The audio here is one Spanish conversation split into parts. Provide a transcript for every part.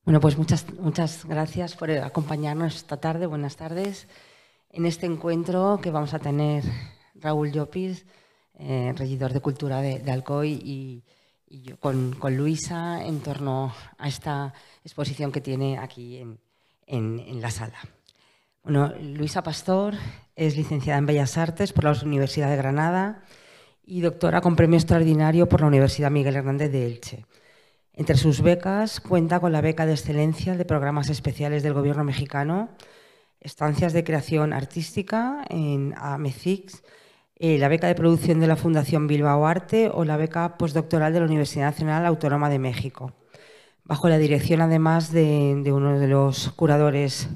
Bueno, pues muchas gracias por acompañarnos esta tarde. Buenas tardes. En este encuentro que vamos a tener Raúl Llopis, regidor de Cultura de Alcoy, y yo con Luisa en torno a esta exposición que tiene aquí en la sala. Bueno, Luisa Pastor es licenciada en Bellas Artes por la Universidad de Granada y doctora con premio extraordinario por la Universidad Miguel Hernández de Elche. Entre sus becas cuenta con la beca de excelencia de programas especiales del Gobierno mexicano, estancias de creación artística en AMECIX, la beca de producción de la Fundación Bilbao Arte o la beca postdoctoral de la Universidad Nacional Autónoma de México, bajo la dirección además de uno de los curadores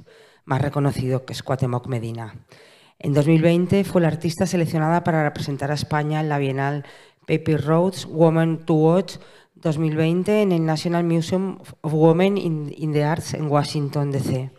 más reconocidos, que es Cuauhtémoc Medina. En 2020 fue la artista seleccionada para representar a España en la Bienal Paper Roads Women to Watch 2020 en el National Museum of Women in the Arts en Washington, D.C.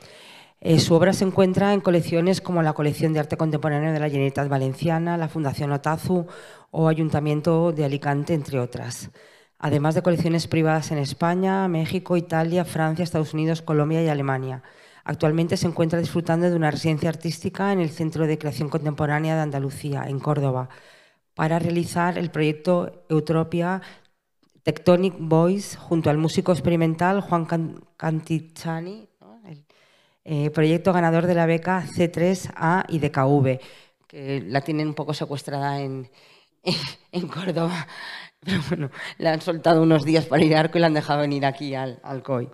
Su obra se encuentra en colecciones como la Colección de Arte Contemporáneo de la Generalitat Valenciana, la Fundación Otazu o Ayuntamiento de Alicante, entre otras. Además de colecciones privadas en España, México, Italia, Francia, Estados Unidos, Colombia y Alemania. Actualmente se encuentra disfrutando de una residencia artística en el Centro de Creación Contemporánea de Andalucía, en Córdoba, para realizar el proyecto Eutropia Tectonic Voice junto al músico experimental Juan Cantichani, ¿no? El proyecto ganador de la beca C3A y DKV, que la tienen un poco secuestrada en Córdoba, pero bueno, la han soltado unos días para ir a Arco y la han dejado venir aquí al COI.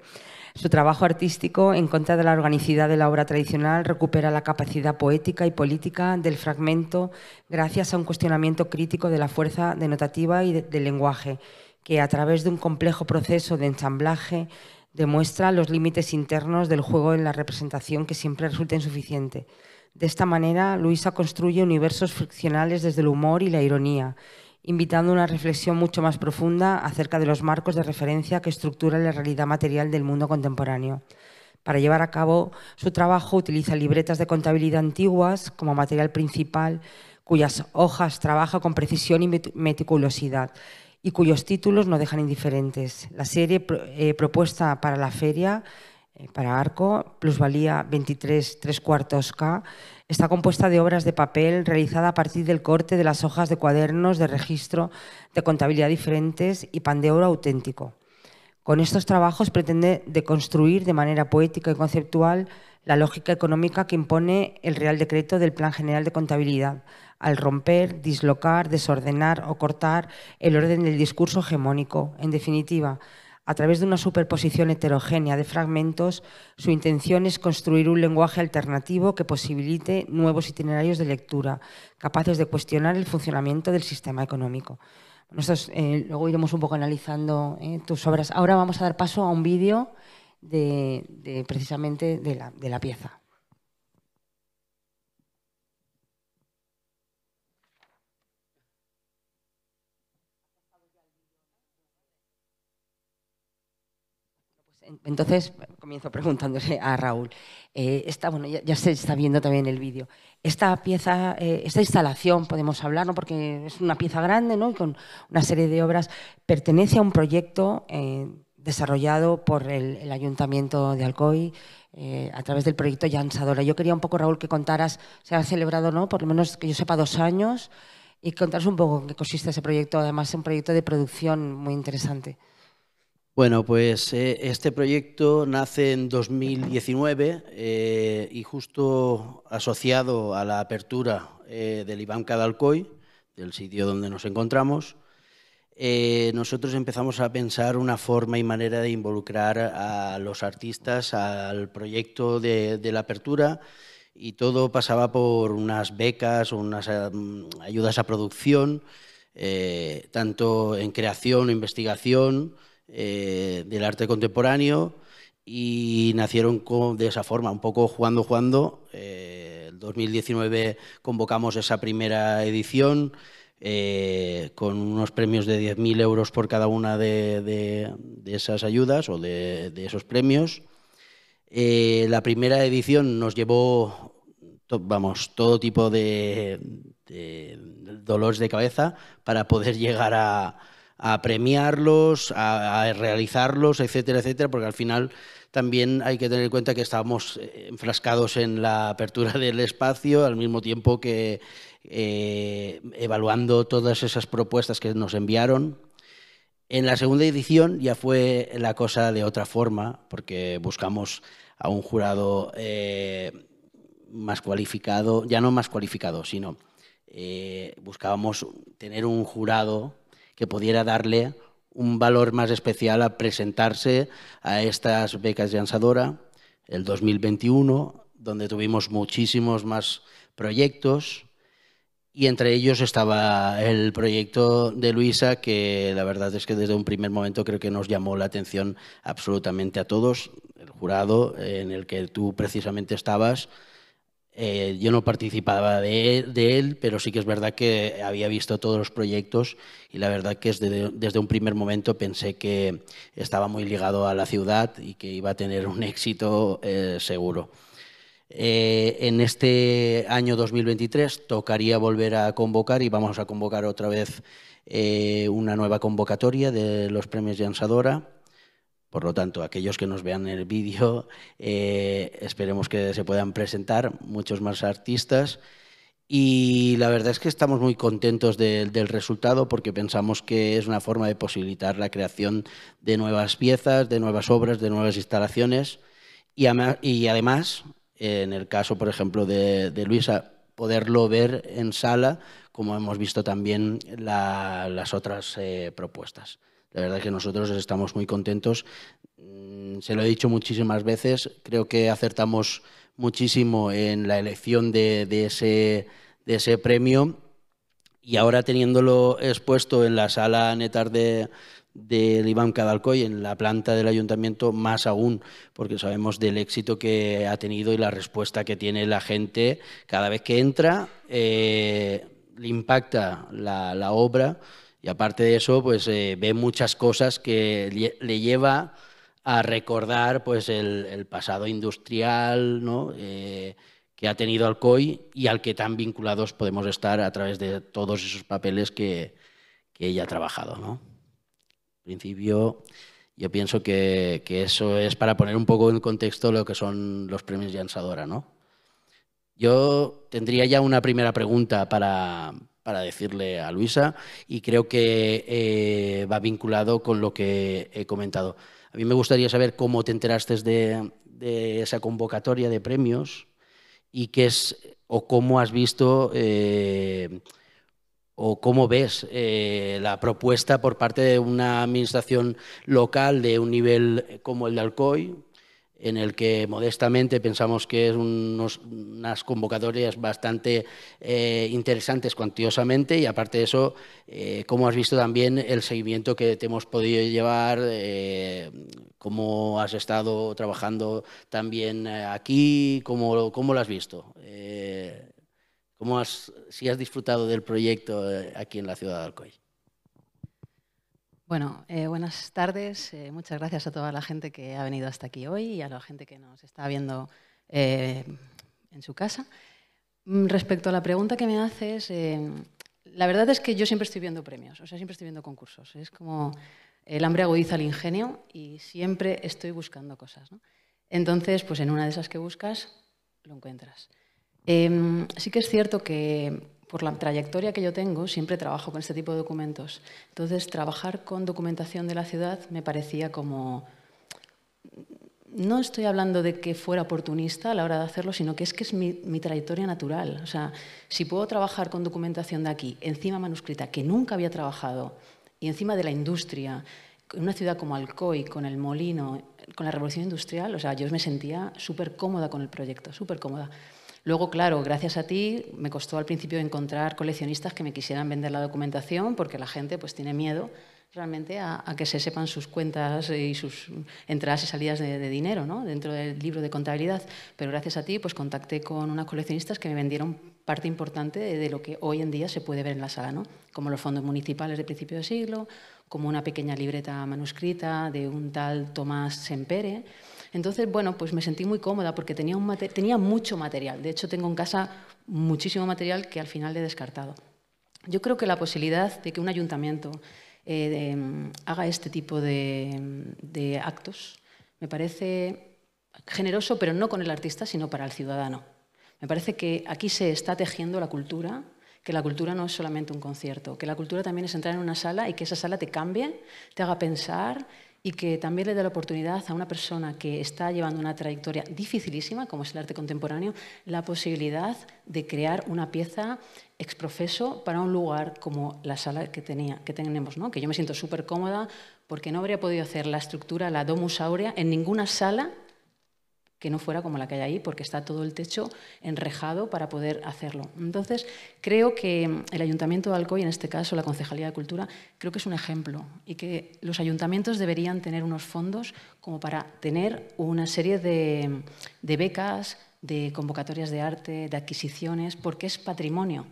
Su trabajo artístico, en contra de la organicidad de la obra tradicional, recupera la capacidad poética y política del fragmento gracias a un cuestionamiento crítico de la fuerza denotativa y del lenguaje, que a través de un complejo proceso de ensamblaje demuestra los límites internos del juego en la representación, que siempre resulta insuficiente. De esta manera, Luisa construye universos ficcionales desde el humor y la ironía, invitando a una reflexión mucho más profunda acerca de los marcos de referencia que estructuran la realidad material del mundo contemporáneo. Para llevar a cabo su trabajo utiliza libretas de contabilidad antiguas como material principal, cuyas hojas trabaja con precisión y meticulosidad, y cuyos títulos no dejan indiferentes. La serie propuesta para la feria, para Arco, Plusvalía 23 3/4K, está compuesta de obras de papel realizada a partir del corte de las hojas de cuadernos de registro de contabilidad diferentes y pan de oro auténtico. Con estos trabajos pretende deconstruir de manera poética y conceptual la lógica económica que impone el Real Decreto del Plan General de Contabilidad, al romper, dislocar, desordenar o cortar el orden del discurso hegemónico. En definitiva, a través de una superposición heterogénea de fragmentos, su intención es construir un lenguaje alternativo que posibilite nuevos itinerarios de lectura, capaces de cuestionar el funcionamiento del sistema económico. Nosotros luego iremos un poco analizando tus obras. Ahora vamos a dar paso a un vídeo precisamente de la pieza. Entonces, comienzo preguntándole a Raúl. Bueno, ya se está viendo también el vídeo. Esta pieza, esta instalación, podemos hablar, ¿no? Porque es una pieza grande, ¿no? Y con una serie de obras, pertenece a un proyecto desarrollado por el Ayuntamiento de Alcoy a través del proyecto Llançadora. Yo quería un poco, Raúl, que contaras, se ha celebrado, ¿no? Por lo menos que yo sepa, 2 años, y contaras un poco en qué consiste ese proyecto. Además, es un proyecto de producción muy interesante. Bueno, pues este proyecto nace en 2019 y justo asociado a la apertura del IBAMCA de Alcoy, del sitio donde nos encontramos, nosotros empezamos a pensar una forma y manera de involucrar a los artistas al proyecto de la apertura, y todo pasaba por unas becas o unas ayudas a producción, tanto en creación o investigación, del arte contemporáneo, y nacieron de esa forma, un poco jugando. En 2019 convocamos esa primera edición con unos premios de 10.000 euros por cada una de esas ayudas o de esos premios. La primera edición nos llevó todo tipo de dolores de cabeza para poder llegar a a premiarlos, a realizarlos, etcétera, etcétera, porque al final también hay que tener en cuenta que estábamos enfrascados en la apertura del espacio, al mismo tiempo que evaluando todas esas propuestas que nos enviaron. En la segunda edición ya fue la cosa de otra forma, porque buscamos a un jurado más cualificado, ya no más cualificado, sino buscábamos tener un jurado que pudiera darle un valor más especial a presentarse a estas becas Llançadora el 2021, donde tuvimos muchísimos más proyectos. Y entre ellos estaba el proyecto de Luisa, que la verdad es que desde un primer momento creo que nos llamó la atención absolutamente a todos. El jurado en el que tú precisamente estabas, yo no participaba de él, pero sí que es verdad que había visto todos los proyectos y la verdad que desde un primer momento pensé que estaba muy ligado a la ciudad y que iba a tener un éxito seguro. En este año 2023 tocaría volver a convocar y vamos a convocar otra vez una nueva convocatoria de los premios Llançadora. Por lo tanto, aquellos que nos vean en el vídeo, esperemos que se puedan presentar muchos más artistas. Y la verdad es que estamos muy contentos del resultado porque pensamos que es una forma de posibilitar la creación de nuevas piezas, de nuevas obras, de nuevas instalaciones y además, en el caso, por ejemplo, de Luisa, poderlo ver en sala, como hemos visto también las otras propuestas. La verdad es que nosotros estamos muy contentos. Se lo he dicho muchísimas veces, creo que acertamos muchísimo en la elección de ese premio y ahora teniéndolo expuesto en la sala Netar del Iván Cadalcoy, en la planta del ayuntamiento, más aún, porque sabemos del éxito que ha tenido y la respuesta que tiene la gente cada vez que entra, le impacta la obra y aparte de eso, pues ve muchas cosas que le lleva a recordar pues el pasado industrial, ¿no? Que ha tenido Alcoy y al que tan vinculados podemos estar a través de todos esos papeles que ella ha trabajado, ¿no? Principio, yo pienso que eso es para poner un poco en contexto lo que son los premios Llançadora, ¿no? Yo tendría ya una primera pregunta para decirle a Luisa y creo que va vinculado con lo que he comentado. A mí me gustaría saber cómo te enteraste de esa convocatoria de premios y qué es o cómo has visto o cómo ves la propuesta por parte de una administración local de un nivel como el de Alcoy, en el que modestamente pensamos que es unas convocatorias bastante interesantes cuantiosamente y aparte de eso, cómo has visto también el seguimiento que te hemos podido llevar, cómo has estado trabajando también aquí, cómo lo has visto. Si has disfrutado del proyecto aquí en la ciudad de Alcoy. Bueno, buenas tardes. Muchas gracias a toda la gente que ha venido hasta aquí hoy y a la gente que nos está viendo en su casa. Respecto a la pregunta que me haces, la verdad es que yo siempre estoy viendo premios, o sea, siempre estoy viendo concursos. Es como el hambre agudiza el ingenio y siempre estoy buscando cosas, ¿no? Entonces, pues en una de esas que buscas, lo encuentras. Sí que es cierto que por la trayectoria que yo tengo, siempre trabajo con este tipo de documentos. Entonces, trabajar con documentación de la ciudad me parecía como... No estoy hablando de que fuera oportunista a la hora de hacerlo, sino que es mi trayectoria natural. O sea, si puedo trabajar con documentación de aquí, encima manuscrita, que nunca había trabajado, y encima de la industria, en una ciudad como Alcoy, con el molino, con la revolución industrial, o sea, yo me sentía súper cómoda con el proyecto, súper cómoda. Luego, claro, gracias a ti, me costó al principio encontrar coleccionistas que me quisieran vender la documentación porque la gente pues tiene miedo realmente a que se sepan sus cuentas y sus entradas y salidas de dinero, ¿no? Dentro del libro de contabilidad. Pero gracias a ti pues contacté con unas coleccionistas que me vendieron parte importante de lo que hoy en día se puede ver en la sala, ¿no? Como los fondos municipales de principio de siglo, como una pequeña libreta manuscrita de un tal Tomás Sempere. Entonces, bueno, pues me sentí muy cómoda porque tenía mucho material. De hecho, tengo en casa muchísimo material que al final he descartado. Yo creo que la posibilidad de que un ayuntamiento haga este tipo de actos. Me parece generoso, pero no con el artista, sino para el ciudadano. Me parece que aquí se está tejiendo la cultura, que la cultura no es solamente un concierto, que la cultura también es entrar en una sala y que esa sala te cambie, te haga pensar y que también le dé la oportunidad a una persona que está llevando una trayectoria dificilísima, como es el arte contemporáneo, la posibilidad de crear una pieza ex professo para un lugar como la sala que tenemos, ¿no? Que yo me siento súper cómoda porque no habría podido hacer la estructura, la Domus Aurea, en ninguna sala que no fuera como la que hay ahí, porque está todo el techo enrejado para poder hacerlo. Entonces, creo que el Ayuntamiento de Alcoy, en este caso la Concejalía de Cultura, creo que es un ejemplo y que los ayuntamientos deberían tener unos fondos como para tener una serie de becas, de convocatorias de arte, de adquisiciones, porque es patrimonio.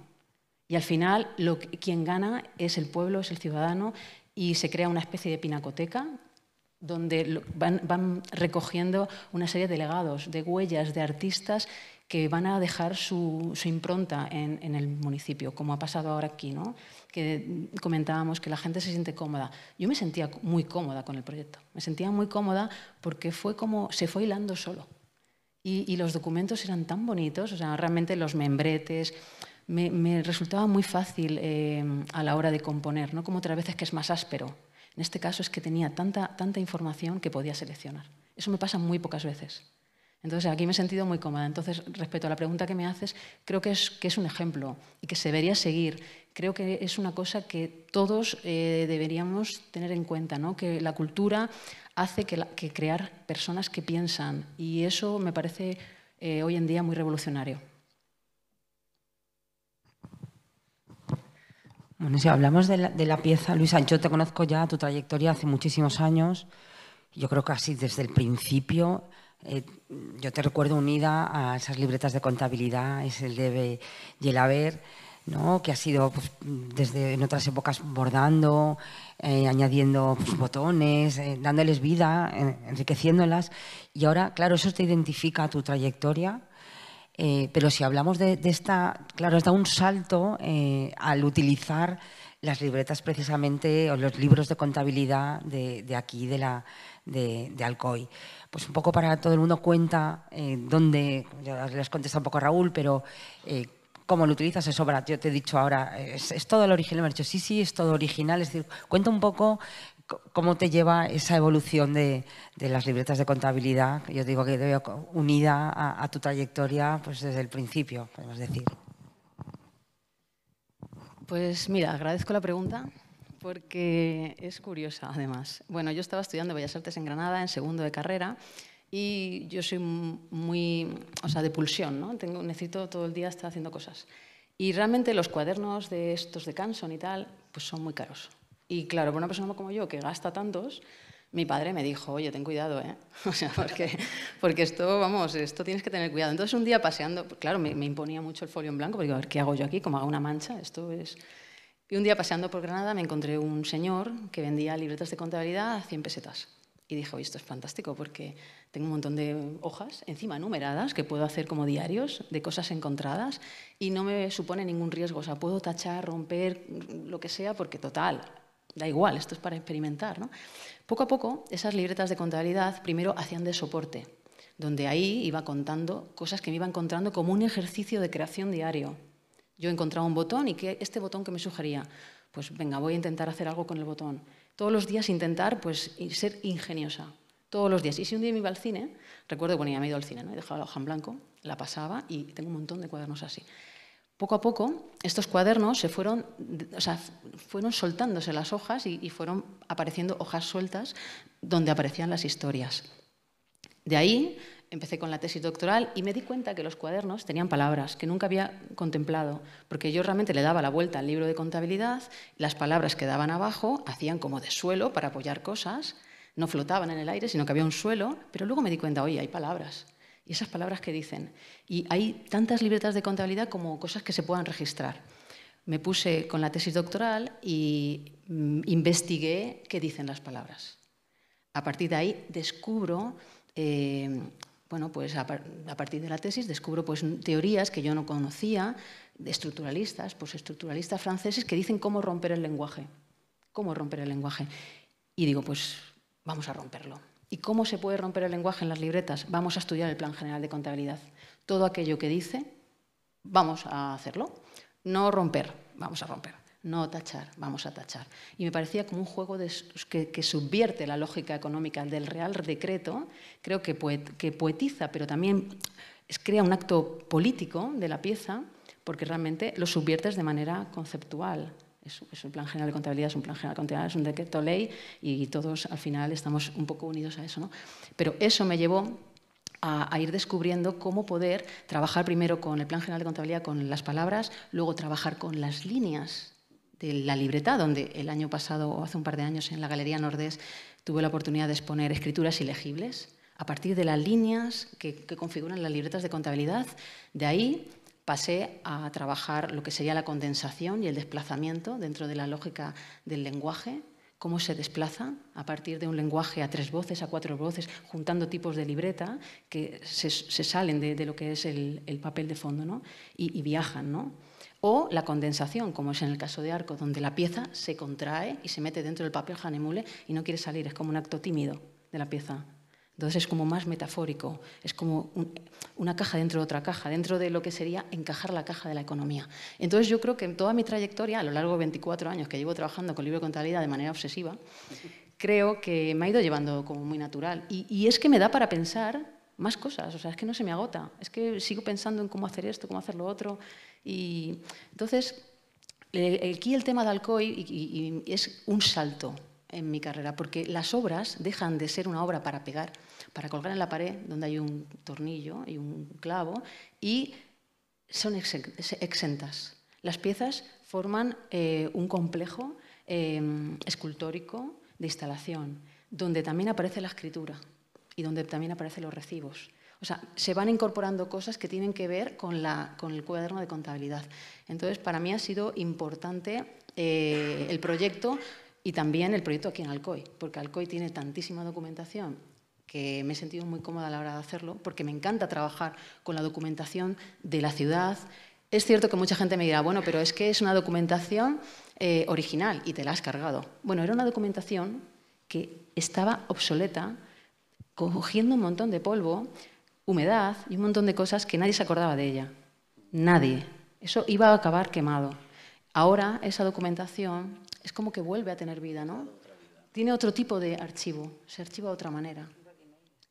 Y al final, quien gana es el pueblo, es el ciudadano, y se crea una especie de pinacoteca donde van recogiendo una serie de legados, de huellas, de artistas que van a dejar su impronta en el municipio, como ha pasado ahora aquí, ¿no? Que comentábamos que la gente se siente cómoda. Yo me sentía muy cómoda con el proyecto, me sentía muy cómoda porque se fue hilando solo. Y los documentos eran tan bonitos, o sea, realmente los membretes, me resultaba muy fácil a la hora de componer, no como otras veces que es más áspero. En este caso es que tenía tanta información que podía seleccionar. Eso me pasa muy pocas veces. Entonces, aquí me he sentido muy cómoda. Entonces, respecto a la pregunta que me haces, creo que es un ejemplo y que se debería seguir. Creo que es una cosa que todos deberíamos tener en cuenta, ¿no? Que la cultura hace que crear personas que piensan, y eso me parece hoy en día muy revolucionario. Bueno, si hablamos de la pieza, Luisa, yo te conozco ya, tu trayectoria hace muchísimos años. Yo creo que así desde el principio, yo te recuerdo unida a esas libretas de contabilidad, es el debe y el haber, ¿no? Que ha sido pues, desde en otras épocas bordando, añadiendo pues, botones, dándoles vida, enriqueciéndolas. Y ahora, claro, eso te identifica a tu trayectoria. Pero si hablamos de esta, claro, has dado un salto al utilizar las libretas precisamente o los libros de contabilidad de aquí, de Alcoy. Pues un poco para todo el mundo cuenta dónde, ya les contesta un poco a Raúl, pero cómo lo utilizas es sobra. Yo te he dicho ahora, ¿es todo el original? Me ha dicho, sí, es todo original. Es decir, cuenta un poco cómo te lleva esa evolución de las libretas de contabilidad, yo digo que debe unida a tu trayectoria pues desde el principio, podemos decir. Pues mira, agradezco la pregunta porque es curiosa además. Bueno, yo estaba estudiando Bellas Artes en Granada en segundo de carrera y yo soy muy, o sea, de pulsión, ¿no? Necesito todo el día estar haciendo cosas. Y realmente los cuadernos de estos de Canson y tal, pues son muy caros. Y claro, para una persona como yo, que gasta tantos, mi padre me dijo, oye, ten cuidado, ¿eh? O sea, porque esto, vamos, esto tienes que tener cuidado. Entonces, un día paseando, claro, me imponía mucho el folio en blanco, porque a ver, ¿qué hago yo aquí? Como hago una mancha, esto es... Y un día paseando por Granada me encontré un señor que vendía libretas de contabilidad a 100 pesetas. Y dije, oye, esto es fantástico, porque tengo un montón de hojas, encima numeradas, que puedo hacer como diarios de cosas encontradas y no me supone ningún riesgo. O sea, puedo tachar, romper, lo que sea, porque total... Da igual, esto es para experimentar, ¿no? Poco a poco, esas libretas de contabilidad primero hacían de soporte, donde ahí iba contando cosas que me iba encontrando como un ejercicio de creación diario. Yo encontraba un botón y ¿qué este botón que me sugería? Pues venga, voy a intentar hacer algo con el botón. Todos los días intentar pues, ser ingeniosa, todos los días. Y si un día me iba al cine, recuerdo, bueno, ya me he ido al cine, ¿no? He dejado la hoja en blanco, la pasaba y tengo un montón de cuadernos así. Poco a poco, estos cuadernos fueron soltándose las hojas y fueron apareciendo hojas sueltas donde aparecían las historias. De ahí empecé con la tesis doctoral y me di cuenta que los cuadernos tenían palabras que nunca había contemplado, porque yo realmente le daba la vuelta al libro de contabilidad, las palabras quedaban abajo, hacían como de suelo para apoyar cosas, no flotaban en el aire, sino que había un suelo, pero luego me di cuenta, oye, hay palabras. Y esas palabras que dicen. Y hay tantas libretas de contabilidad como cosas que se puedan registrar. Me puse con la tesis doctoral y investigué qué dicen las palabras. A partir de ahí descubro, bueno, pues a partir de la tesis descubro pues, teorías que yo no conocía, de estructuralistas, pues estructuralistas franceses que dicen cómo romper el lenguaje. ¿Cómo romper el lenguaje? Y digo, pues vamos a romperlo. ¿Y cómo se puede romper el lenguaje en las libretas? Vamos a estudiar el Plan General de Contabilidad. Todo aquello que dice, vamos a hacerlo. No romper, vamos a romper. No tachar, vamos a tachar. Y me parecía como un juego que subvierte la lógica económica del Real Decreto, creo que poetiza, pero también crea un acto político de la pieza, porque realmente lo subviertes de manera conceptual. Es un Plan General de Contabilidad, es un Plan General de Contabilidad, es un decreto ley y todos al final estamos un poco unidos a eso, ¿no? Pero eso me llevó a ir descubriendo cómo poder trabajar primero con el Plan General de Contabilidad, con las palabras, luego trabajar con las líneas de la libreta, donde el año pasado o hace un par de años en la Galería Nordés tuve la oportunidad de exponer escrituras ilegibles a partir de las líneas que configuran las libretas de contabilidad. De ahí pasé a trabajar lo que sería la condensación y el desplazamiento dentro de la lógica del lenguaje, cómo se desplaza a partir de un lenguaje a 3 voces, a 4 voces, juntando tipos de libreta que se salen de lo que es el papel de fondo, ¿no? y viajan, ¿no? O la condensación, como es en el caso de Arco, donde la pieza se contrae y se mete dentro del papel Hahnemühle y no quiere salir, es como un acto tímido de la pieza. Entonces es como más metafórico, es como una caja dentro de otra caja, dentro de lo que sería encajar la caja de la economía. Entonces yo creo que en toda mi trayectoria, a lo largo de 24 años que llevo trabajando con libro de contabilidad de manera obsesiva, creo que me ha ido llevando como muy natural. Y es que me da para pensar más cosas, o sea, es que no se me agota, es que sigo pensando en cómo hacer esto, cómo hacer lo otro. Y entonces, aquí el tema de Alcoy es un salto en mi carrera, porque las obras dejan de ser una obra para pegar, para colgar en la pared, donde hay un tornillo y un clavo, y son exentas. Las piezas forman un complejo escultórico de instalación, donde también aparece la escritura y donde también aparecen los recibos. O sea, se van incorporando cosas que tienen que ver con el cuaderno de contabilidad. Entonces, para mí ha sido importante el proyecto y también el proyecto aquí en Alcoy, porque Alcoy tiene tantísima documentación que me he sentido muy cómoda a la hora de hacerlo, porque me encanta trabajar con la documentación de la ciudad. Es cierto que mucha gente me dirá, bueno, pero es que es una documentación original y te la has cargado. Bueno, era una documentación que estaba obsoleta, cogiendo un montón de polvo, humedad y un montón de cosas que nadie se acordaba de ella. Nadie. Eso iba a acabar quemado. Ahora esa documentación es como que vuelve a tener vida, ¿no? Tiene otro tipo de archivo, se archiva de otra manera.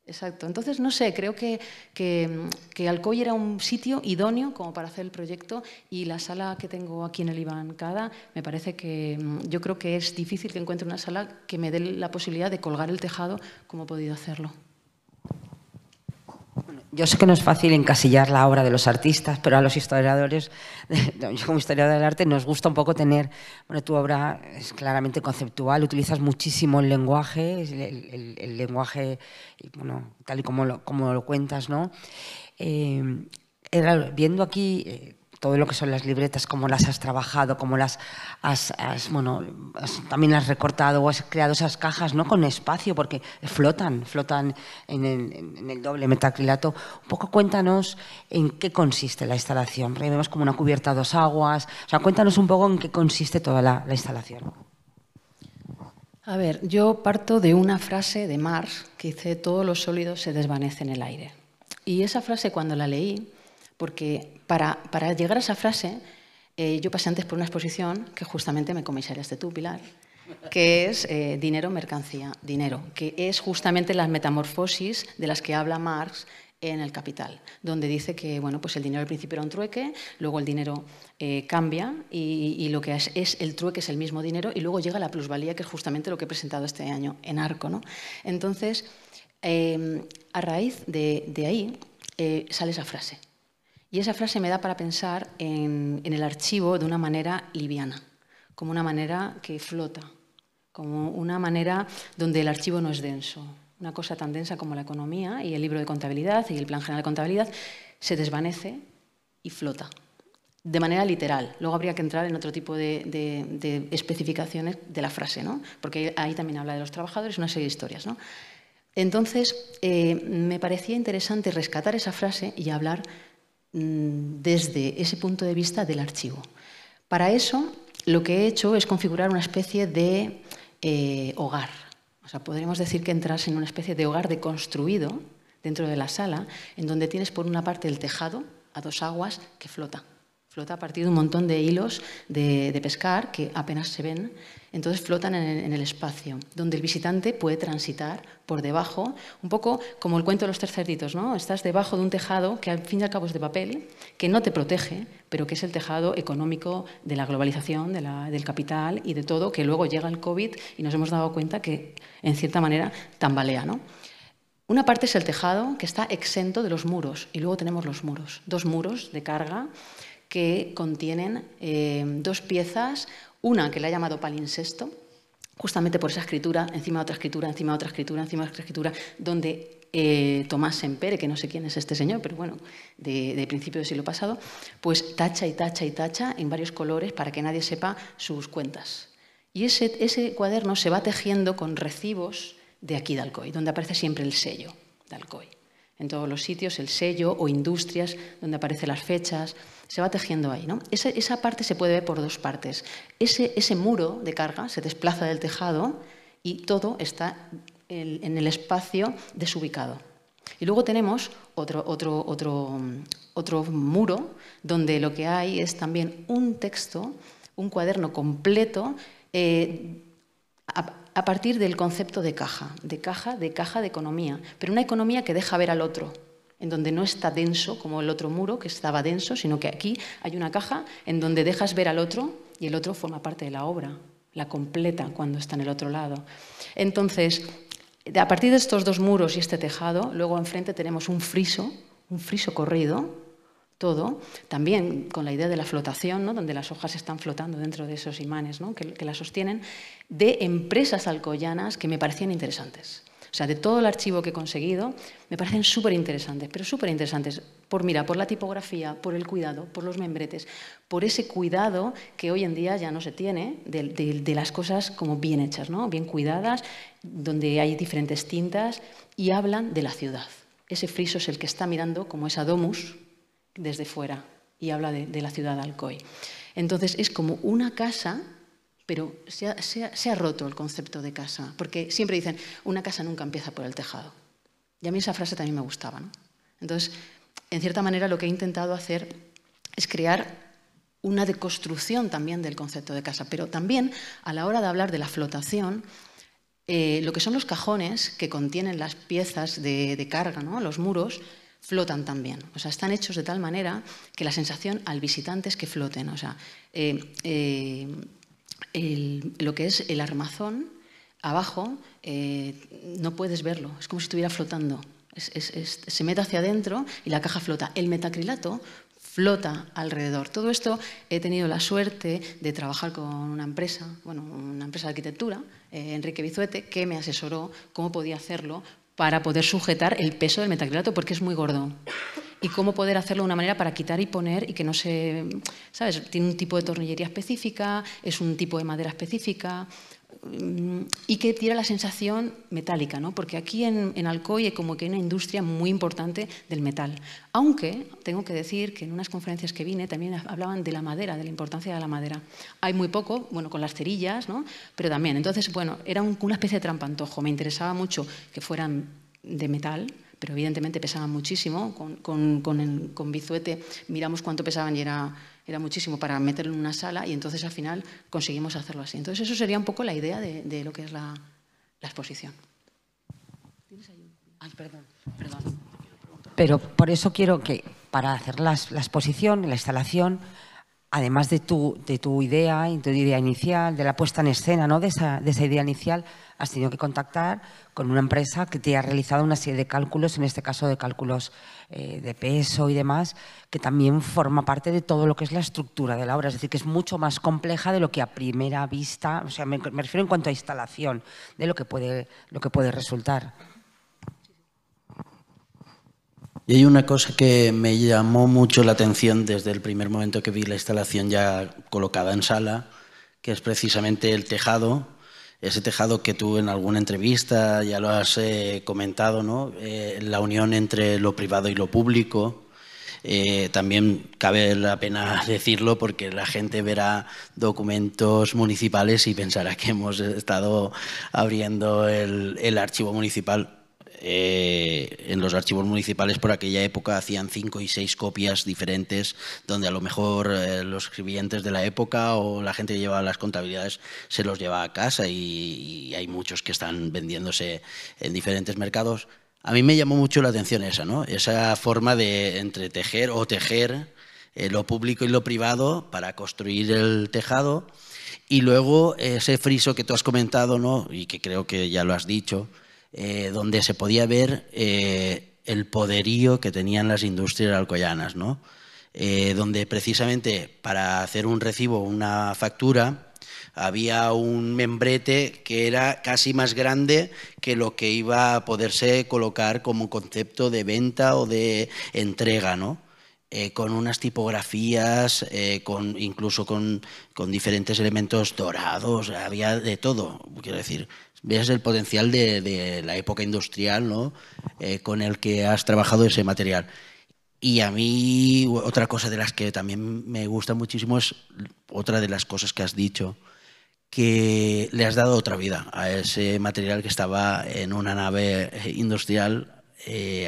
Exacto. Entonces, no sé, creo que Alcoy era un sitio idóneo como para hacer el proyecto y la sala que tengo aquí en el Iván Cada, me parece que yo creo que es difícil que encuentre una sala que me dé la posibilidad de colgar el tejado como he podido hacerlo. Yo sé que no es fácil encasillar la obra de los artistas, pero a los historiadores, yo como historiadora del arte, nos gusta un poco tener, bueno, tu obra es claramente conceptual, utilizas muchísimo el lenguaje, el lenguaje, bueno, tal y como lo cuentas, ¿no? Viendo aquí todo lo que son las libretas, cómo las has trabajado, cómo las también has recortado o has creado esas cajas, ¿no? Con espacio, porque flotan en el doble metacrilato. Un poco cuéntanos en qué consiste la instalación. Porque vemos como una cubierta a 2 aguas. O sea, cuéntanos un poco en qué consiste toda la instalación. A ver, yo parto de una frase de Marx que dice: todos los sólidos se desvanecen en el aire. Y esa frase, cuando la leí, porque para llegar a esa frase, yo pasé antes por una exposición que justamente me comisariaste tú, Pilar, que es Dinero, mercancía, dinero, que es justamente las metamorfosis de las que habla Marx en El Capital, donde dice que bueno, pues el dinero al principio era un trueque, luego el dinero cambia y lo que es el trueque es el mismo dinero y luego llega la plusvalía, que es justamente lo que he presentado este año en Arco, ¿no? Entonces, a raíz de ahí sale esa frase. Y esa frase me da para pensar en el archivo de una manera liviana, como una manera que flota, como una manera donde el archivo no es denso. Una cosa tan densa como la economía y el libro de contabilidad y el Plan General de Contabilidad se desvanece y flota, de manera literal. Luego habría que entrar en otro tipo de especificaciones de la frase, ¿no? Porque ahí también habla de los trabajadores, una serie de historias, ¿no? Entonces, me parecía interesante rescatar esa frase y hablar desde ese punto de vista del archivo. Para eso lo que he hecho es configurar una especie de hogar. O sea, podríamos decir que entras en una especie de hogar deconstruido dentro de la sala, en donde tienes por una parte el tejado a dos aguas que flota. Flota a partir de un montón de hilos de pescar que apenas se ven. Entonces flotan en el espacio, donde el visitante puede transitar por debajo, un poco como el cuento de los tres cerditos, ¿no? Estás debajo de un tejado que al fin y al cabo es de papel, que no te protege, pero que es el tejado económico de la globalización, del capital y de todo, que luego llega el COVID y nos hemos dado cuenta que, en cierta manera, tambalea, ¿no? Una parte es el tejado, que está exento de los muros, y luego tenemos los muros, dos muros de carga que contienen dos piezas, una que le ha llamado palincesto, justamente por esa escritura, encima de otra escritura, encima de otra escritura, encima de otra escritura, donde Tomás Sempere, que no sé quién es este señor, pero bueno, de principio del siglo pasado, pues tacha y tacha y tacha en varios colores para que nadie sepa sus cuentas. Y ese cuaderno se va tejiendo con recibos de aquí de Alcoy, donde aparece siempre el sello de Alcoy. En todos los sitios, el sello o industrias, donde aparecen las fechas, se va tejiendo ahí, ¿no? Esa parte se puede ver por dos partes. Ese muro de carga se desplaza del tejado y todo está en el espacio desubicado. Y luego tenemos otro muro donde lo que hay es también un texto, un cuaderno completo a partir del concepto de caja de economía, pero una economía que deja ver al otro, en donde no está denso como el otro muro, que estaba denso, sino que aquí hay una caja en donde dejas ver al otro y el otro forma parte de la obra, la completa cuando está en el otro lado. Entonces, a partir de estos dos muros y este tejado, luego enfrente tenemos un friso corrido, todo, también con la idea de la flotación, ¿no? Donde las hojas están flotando dentro de esos imanes, ¿no? que las sostienen, de empresas alcoyanas que me parecían interesantes. O sea, de todo el archivo que he conseguido, me parecen súper interesantes, pero súper interesantes por la tipografía, por el cuidado, por los membretes, por ese cuidado que hoy en día ya no se tiene de las cosas como bien hechas, ¿no? Bien cuidadas, donde hay diferentes tintas y hablan de la ciudad. Ese friso es el que está mirando como esa domus desde fuera y habla de la ciudad de Alcoy. Entonces, es como una casa, pero se ha roto el concepto de casa, porque siempre dicen, una casa nunca empieza por el tejado. Y a mí esa frase también me gustaba, ¿no? Entonces, en cierta manera, lo que he intentado hacer es crear una deconstrucción también del concepto de casa, pero también, a la hora de hablar de la flotación, lo que son los cajones que contienen las piezas de carga, ¿no? Los muros, flotan también. O sea, están hechos de tal manera que la sensación al visitante es que floten. O sea, lo que es el armazón, abajo, no puedes verlo. Es como si estuviera flotando. Se mete hacia adentro y la caja flota. El metacrilato flota alrededor. Todo esto he tenido la suerte de trabajar con una empresa de arquitectura, Enrique Bizuete, que me asesoró cómo podía hacerlo para poder sujetar el peso del metacrilato, porque es muy gordo. Y cómo poder hacerlo de una manera para quitar y poner y que no se... ¿Sabes? Tiene un tipo de tornillería específica, es un tipo de madera específica y que tira la sensación metálica, ¿no? Porque aquí en Alcoy hay como que hay una industria muy importante del metal. Aunque tengo que decir que en unas conferencias que vine también hablaban de la madera, de la importancia de la madera. Hay muy poco, bueno, con las cerillas, ¿no? Pero también. Entonces, bueno, era una especie de trampantojo. Me interesaba mucho que fueran de metal, pero evidentemente pesaban muchísimo. Con Bizuete miramos cuánto pesaban y era muchísimo para meterlo en una sala y entonces al final conseguimos hacerlo así. Entonces eso sería un poco la idea de lo que es la exposición. Ay, perdón. Pero por eso quiero que para hacer la exposición, la instalación, además de tu idea, tu idea inicial, de la puesta en escena, ¿no? de esa idea inicial, has tenido que contactar con una empresa que te ha realizado una serie de cálculos, en este caso de cálculos de peso y demás, que también forma parte de todo lo que es la estructura de la obra. Es decir, que es mucho más compleja de lo que a primera vista, o sea, me refiero en cuanto a instalación, de lo que puede resultar. Y hay una cosa que me llamó mucho la atención desde el primer momento que vi la instalación ya colocada en sala, que es precisamente el tejado, ese tejado que tú en alguna entrevista ya lo has comentado, ¿no? La unión entre lo privado y lo público, También cabe la pena decirlo porque la gente verá documentos municipales y pensará que hemos estado abriendo el archivo municipal. En los archivos municipales por aquella época hacían 5 y 6 copias diferentes, donde a lo mejor los escribientes de la época o la gente que llevaba las contabilidades se los llevaba a casa, y hay muchos que están vendiéndose en diferentes mercados. A mí me llamó mucho la atención esa, ¿no? Esa forma de entretejer o tejer lo público y lo privado para construir el tejado, y luego ese friso que tú has comentado, ¿no? Y que creo que ya lo has dicho, donde se podía ver el poderío que tenían las industrias alcoyanas, ¿no? Donde precisamente para hacer un recibo, una factura, había un membrete que era casi más grande que lo que iba a poderse colocar como concepto de venta o de entrega, ¿no? Con unas tipografías, incluso con diferentes elementos dorados, había de todo, quiero decir. Ves el potencial de la época industrial, ¿no? Con el que has trabajado ese material. Y a mí otra cosa de las que también me gusta muchísimo es otra de las cosas que has dicho, que le has dado otra vida a ese material que estaba en una nave industrial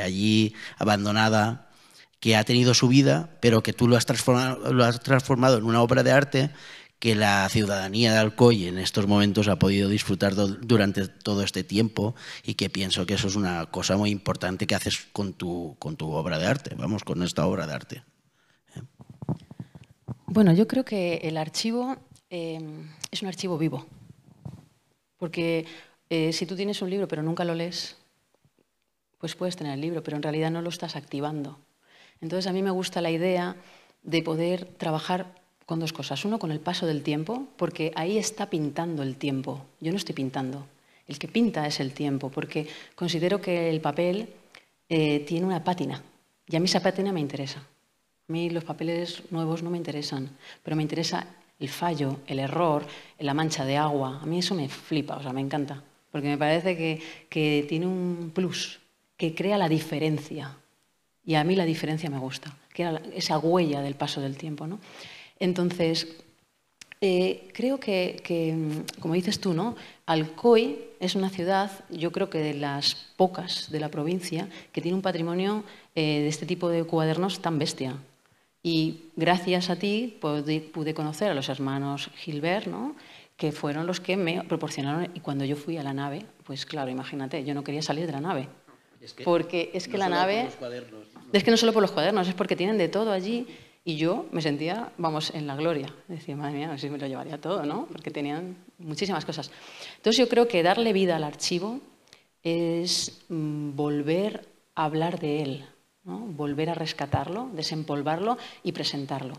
allí abandonada, que ha tenido su vida, pero que tú lo has transformado en una obra de arte que la ciudadanía de Alcoy en estos momentos ha podido disfrutar durante todo este tiempo, y que pienso que eso es una cosa muy importante que haces con tu obra de arte, vamos, con esta obra de arte. Bueno, yo creo que el archivo es un archivo vivo, porque si tú tienes un libro pero nunca lo lees, pues puedes tener el libro, pero en realidad no lo estás activando. Entonces a mí me gusta la idea de poder trabajar con dos cosas. Uno, con el paso del tiempo, porque ahí está pintando el tiempo. Yo no estoy pintando. El que pinta es el tiempo, porque considero que el papel tiene una pátina, y a mí esa pátina me interesa. A mí los papeles nuevos no me interesan, pero me interesa el fallo, el error, la mancha de agua. A mí eso me flipa, o sea, me encanta, porque me parece que tiene un plus, que crea la diferencia. Y a mí la diferencia me gusta, que era esa huella del paso del tiempo, ¿no? Entonces, creo que, como dices tú, ¿no? Alcoy es una ciudad, yo creo que de las pocas de la provincia, que tiene un patrimonio de este tipo de cuadernos tan bestia. Y gracias a ti pude conocer a los hermanos Gilbert, ¿no? Que fueron los que me proporcionaron. Y cuando yo fui a la nave, pues claro, imagínate, yo no quería salir de la nave. Porque es que la nave... Es que no solo por los cuadernos, es porque tienen de todo allí. Y yo me sentía, vamos, en la gloria. Decía, madre mía, a ver si me lo llevaría todo, ¿no? Porque tenían muchísimas cosas. Entonces yo creo que darle vida al archivo es volver a hablar de él, ¿no? Volver a rescatarlo, desempolvarlo y presentarlo.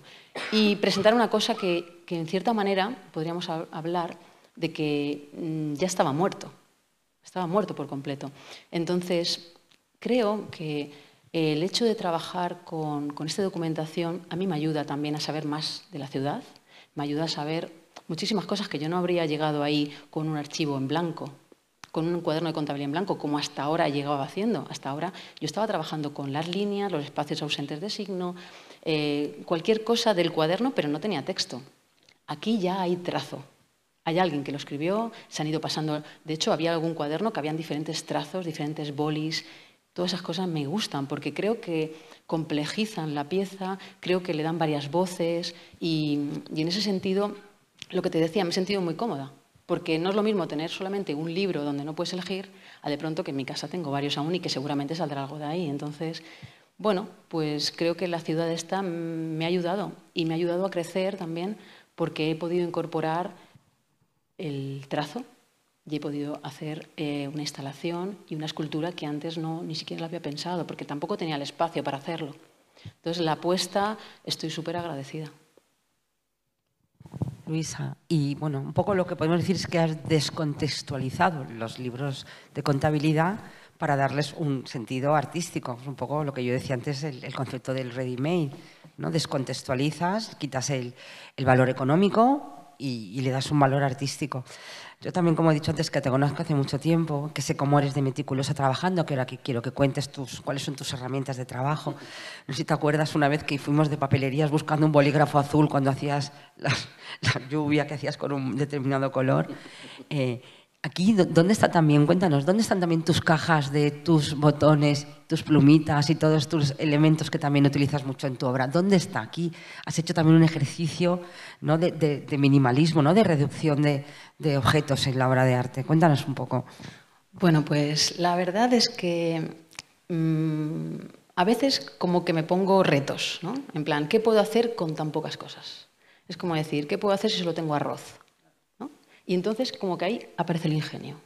Y presentar una cosa que en cierta manera podríamos hablar de que ya estaba muerto por completo. Entonces, creo que el hecho de trabajar con esta documentación a mí me ayuda también a saber más de la ciudad, me ayuda a saber muchísimas cosas que yo no habría llegado ahí con un archivo en blanco, con un cuaderno de contabilidad en blanco, como hasta ahora he llegado haciendo. Hasta ahora yo estaba trabajando con las líneas, los espacios ausentes de signo, cualquier cosa del cuaderno, pero no tenía texto. Aquí ya hay trazo. Hay alguien que lo escribió, se han ido pasando. De hecho, había algún cuaderno que habían diferentes trazos, diferentes bolis. Todas esas cosas me gustan porque creo que complejizan la pieza, creo que le dan varias voces y en ese sentido, lo que te decía, me he sentido muy cómoda. Porque no es lo mismo tener solamente un libro donde no puedes elegir, a de pronto que en mi casa tengo varios aún y que seguramente saldrá algo de ahí. Entonces, bueno, pues creo que la ciudad esta me ha ayudado y me ha ayudado a crecer también porque he podido incorporar el trazo y he podido hacer una instalación y una escultura que antes ni siquiera la había pensado porque tampoco tenía el espacio para hacerlo. Entonces, la apuesta, estoy súper agradecida. Luisa, y bueno, un poco lo que podemos decir es que has descontextualizado los libros de contabilidad para darles un sentido artístico. Es un poco lo que yo decía antes, el concepto del ready-made, ¿no? Descontextualizas, quitas el valor económico y le das un valor artístico. Yo también, como he dicho antes, que te conozco hace mucho tiempo, que sé cómo eres de meticulosa trabajando, que ahora que quiero que cuentes cuáles son tus herramientas de trabajo. No sé si te acuerdas una vez que fuimos de papelerías buscando un bolígrafo azul cuando hacías la lluvia que hacías con un determinado color. Aquí, ¿dónde está también? Cuéntanos, ¿dónde están también tus cajas de tus botones, tus plumitas y todos tus elementos que también utilizas mucho en tu obra? ¿Dónde está? Aquí has hecho también un ejercicio, ¿no?, de minimalismo, ¿no?, de reducción de objetos en la obra de arte. Cuéntanos un poco. Bueno, pues la verdad es que a veces como que me pongo retos, ¿no? En plan, ¿qué puedo hacer con tan pocas cosas? Es como decir, ¿qué puedo hacer si solo tengo arroz? Y entonces, como que ahí aparece el ingenio.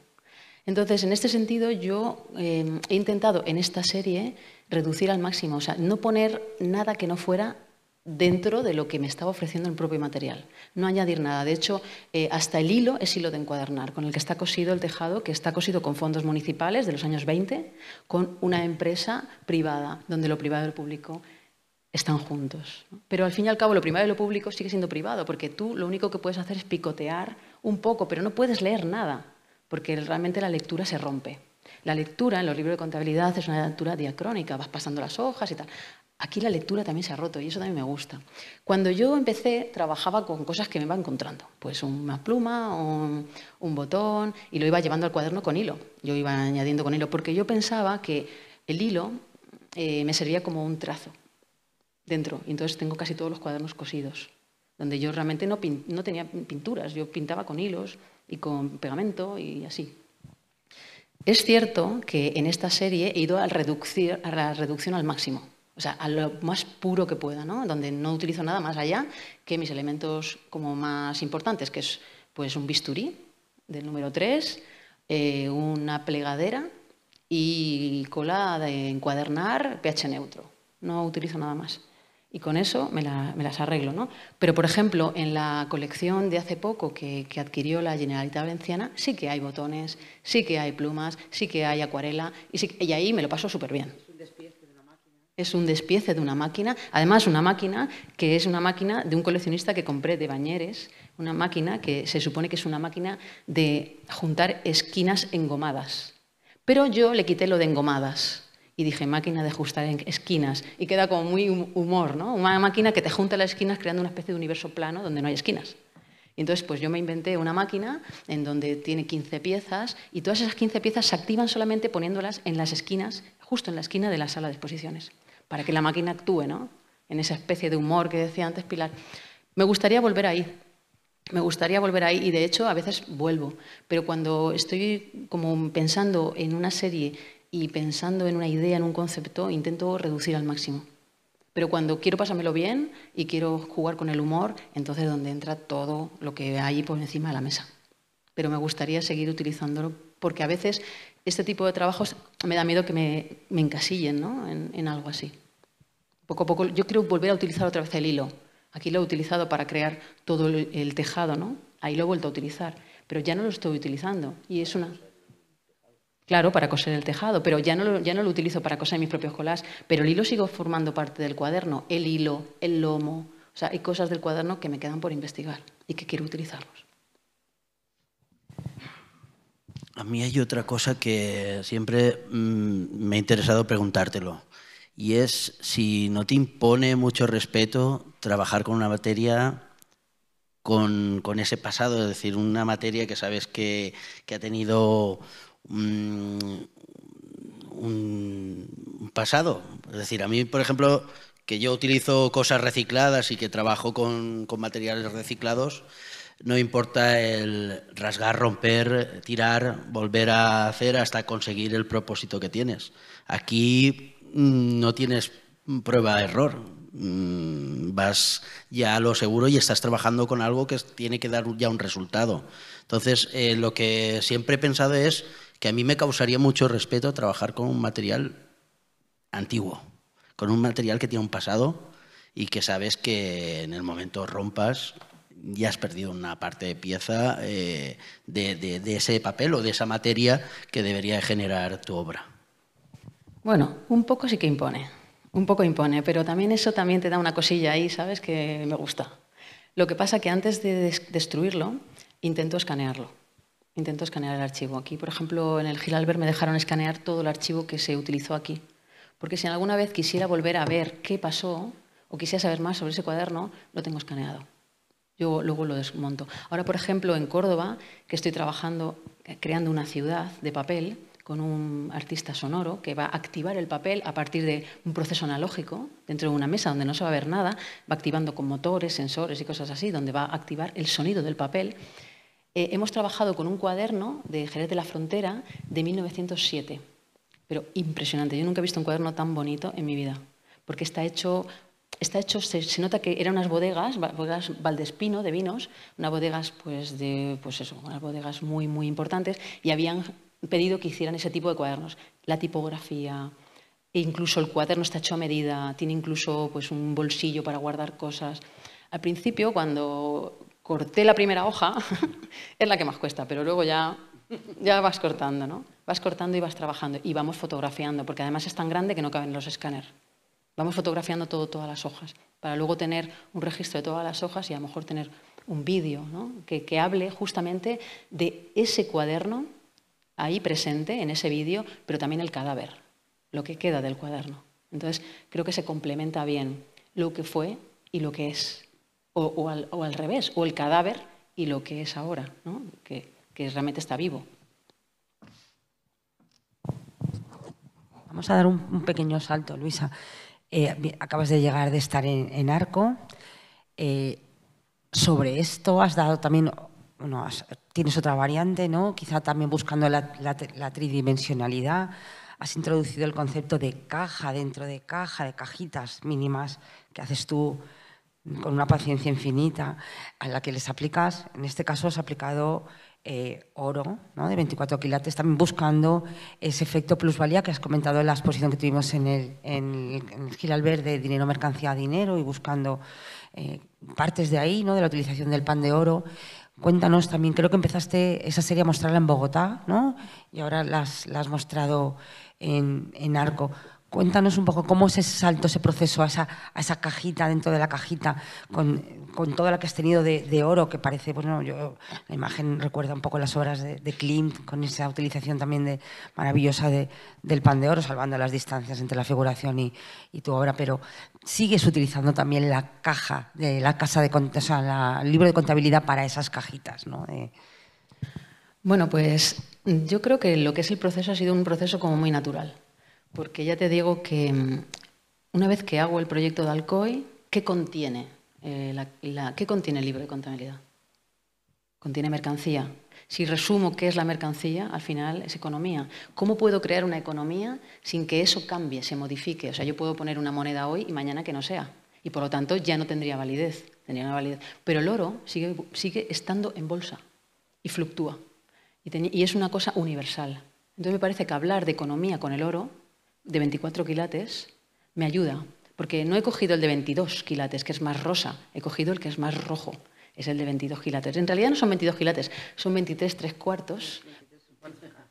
Entonces, en este sentido, yo he intentado en esta serie reducir al máximo, o sea, no poner nada que no fuera dentro de lo que me estaba ofreciendo el propio material. No añadir nada. De hecho, hasta el hilo es hilo de encuadernar, con el que está cosido el tejado, que está cosido con fondos municipales de los años 20, con una empresa privada, donde lo privado y lo público están juntos. Pero al fin y al cabo lo privado y lo público sigue siendo privado, porque tú lo único que puedes hacer es picotear un poco, pero no puedes leer nada, porque realmente la lectura se rompe. La lectura en los libros de contabilidad es una lectura diacrónica, vas pasando las hojas y tal. Aquí la lectura también se ha roto y eso también me gusta. Cuando yo empecé, trabajaba con cosas que me iba encontrando. Pues una pluma, un botón, y lo iba llevando al cuaderno con hilo. Yo iba añadiendo con hilo, porque yo pensaba que el hilo me servía como un trazo dentro, y entonces tengo casi todos los cuadernos cosidos, donde yo realmente no tenía pinturas, yo pintaba con hilos y con pegamento y así. Es cierto que en esta serie he ido a la reducción al máximo, o sea, a lo más puro que pueda, ¿no? Donde no utilizo nada más allá que mis elementos como más importantes, que es pues un bisturí del número 3, una plegadera y cola de encuadernar pH neutro. No utilizo nada más. Y con eso me las arreglo, ¿no? Pero, por ejemplo, en la colección de hace poco que adquirió la Generalitat Valenciana, sí que hay botones, sí que hay plumas, sí que hay acuarela, y ahí me lo paso súper bien. Es un despiece de una máquina. Es un despiece de una máquina. Además, una máquina que es una máquina de un coleccionista que compré de Bañeres, una máquina que se supone que es una máquina de juntar esquinas engomadas. Pero yo le quité lo de engomadas. Y dije, máquina de ajustar en esquinas. Y queda como muy humor, ¿no? Una máquina que te junta las esquinas creando una especie de universo plano donde no hay esquinas. Y entonces, pues yo me inventé una máquina en donde tiene 15 piezas y todas esas 15 piezas se activan solamente poniéndolas en las esquinas, justo en la esquina de la sala de exposiciones, para que la máquina actúe, ¿no? En esa especie de humor que decía antes Pilar. Me gustaría volver ahí. Me gustaría volver ahí y, de hecho, a veces vuelvo. Pero cuando estoy como pensando en una serie y pensando en una idea, en un concepto, intento reducir al máximo. Pero cuando quiero pasármelo bien y quiero jugar con el humor, entonces es donde entra todo lo que hay por encima de la mesa. Pero me gustaría seguir utilizándolo porque a veces este tipo de trabajos me da miedo que me encasillen, ¿no? en algo así. Poco a poco yo quiero volver a utilizar otra vez el hilo. Aquí lo he utilizado para crear todo el tejado, ¿no? Ahí lo he vuelto a utilizar, pero ya no lo estoy utilizando y es una... Claro, para coser el tejado, pero ya no lo utilizo para coser mis propios collages, pero el hilo sigo formando parte del cuaderno, el hilo, el lomo, o sea, hay cosas del cuaderno que me quedan por investigar y que quiero utilizarlos. A mí hay otra cosa que siempre me ha interesado preguntártelo, y es si no te impone mucho respeto trabajar con una materia con ese pasado, es decir, una materia que sabes que ha tenido un pasado. Es decir, a mí, por ejemplo, que yo utilizo cosas recicladas y que trabajo con materiales reciclados, no importa el rasgar, romper, tirar, volver a hacer hasta conseguir el propósito que tienes. Aquí no tienes prueba de error. Vas ya a lo seguro y estás trabajando con algo que tiene que dar ya un resultado. Entonces, lo que siempre he pensado es que a mí me causaría mucho respeto trabajar con un material antiguo, con un material que tiene un pasado y que sabes que en el momento rompas ya has perdido una parte de pieza de ese papel o de esa materia que debería generar tu obra. Bueno, un poco sí que impone, un poco impone, pero también eso también te da una cosilla ahí, ¿sabes?, que me gusta. Lo que pasa que antes de destruirlo, intento escanearlo. Intento escanear el archivo. Aquí, por ejemplo, en el Gil Albert me dejaron escanear todo el archivo que se utilizó aquí. Porque si alguna vez quisiera volver a ver qué pasó o quisiera saber más sobre ese cuaderno, lo tengo escaneado. Yo luego lo desmonto. Ahora, por ejemplo, en Córdoba, que estoy trabajando, creando una ciudad de papel con un artista sonoro que va a activar el papel a partir de un proceso analógico dentro de una mesa donde no se va a ver nada, va activando con motores, sensores y cosas así, donde va a activar el sonido del papel. Hemos trabajado con un cuaderno de Jerez de la Frontera de 1907, pero impresionante. Yo nunca he visto un cuaderno tan bonito en mi vida, porque está hecho, se nota que eran unas bodegas Valdespino de vinos, unas bodegas unas bodegas muy, muy importantes, y habían pedido que hicieran ese tipo de cuadernos. La tipografía, e incluso el cuaderno está hecho a medida, tiene incluso pues, un bolsillo para guardar cosas. Al principio, cuando corté la primera hoja, es la que más cuesta, pero luego ya vas cortando, ¿no? Vas cortando y vas trabajando y vamos fotografiando, porque además es tan grande que no caben los escáneres. Vamos fotografiando todas las hojas, para luego tener un registro de todas las hojas y a lo mejor tener un vídeo, ¿no? que hable justamente de ese cuaderno ahí presente, en ese vídeo, pero también el cadáver, lo que queda del cuaderno. Entonces, creo que se complementa bien lo que fue y lo que es. O al revés, o el cadáver y lo que es ahora, ¿no? que realmente está vivo. Vamos a dar un pequeño salto, Luisa. Acabas de llegar de estar en Arco. Sobre esto has dado también, bueno, tienes otra variante, ¿no? Quizá también buscando la tridimensionalidad. Has introducido el concepto de caja dentro de caja, de cajitas mínimas que haces tú con una paciencia infinita, a la que les aplicas, en este caso has aplicado oro, ¿no? De 24 quilates, también buscando ese efecto plusvalía que has comentado en la exposición que tuvimos en el Gil Albert de dinero, mercancía, dinero, y buscando partes de ahí, ¿no? De la utilización del pan de oro. Cuéntanos también, creo que empezaste esa serie a mostrarla en Bogotá, ¿no? Y ahora la has mostrado en Arco. Cuéntanos un poco cómo es ese salto, ese proceso a esa cajita dentro de la cajita, con toda la que has tenido de oro, que parece, bueno, la imagen recuerda un poco las obras de Klimt, con esa utilización también maravillosa del pan de oro, salvando las distancias entre la figuración y tu obra, pero sigues utilizando también la caja de la casa el libro de contabilidad para esas cajitas, ¿no? Bueno, pues yo creo que lo que es el proceso ha sido un proceso como muy natural. Porque ya te digo que una vez que hago el proyecto de Alcoy, ¿qué contiene? ¿Qué contiene el libro de contabilidad? Contiene mercancía. Si resumo qué es la mercancía, al final es economía. ¿Cómo puedo crear una economía sin que eso cambie, se modifique? O sea, yo puedo poner una moneda hoy y mañana que no sea. Y por lo tanto ya no tendría validez. Tendría una validez. Pero el oro sigue estando en bolsa y fluctúa. Y es una cosa universal. Entonces me parece que hablar de economía con el oro de 24 quilates me ayuda, porque no he cogido el de 22 quilates, que es más rosa, he cogido el que es más rojo, es el de 22 quilates. En realidad no son 22 quilates, son 23 3/4,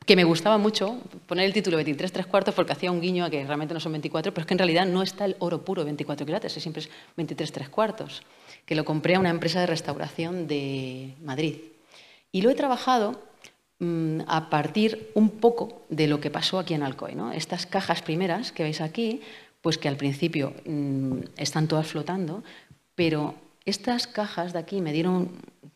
que me gustaba mucho poner el título 23 3/4 porque hacía un guiño a que realmente no son 24, pero es que en realidad no está el oro puro de 24 quilates, siempre es 23 3/4, que lo compré a una empresa de restauración de Madrid. Y lo he trabajado a partir un poco de lo que pasó aquí en Alcoy, ¿no? Estas cajas primeras que veis aquí, pues que al principio están todas flotando, pero estas cajas de aquí me dieron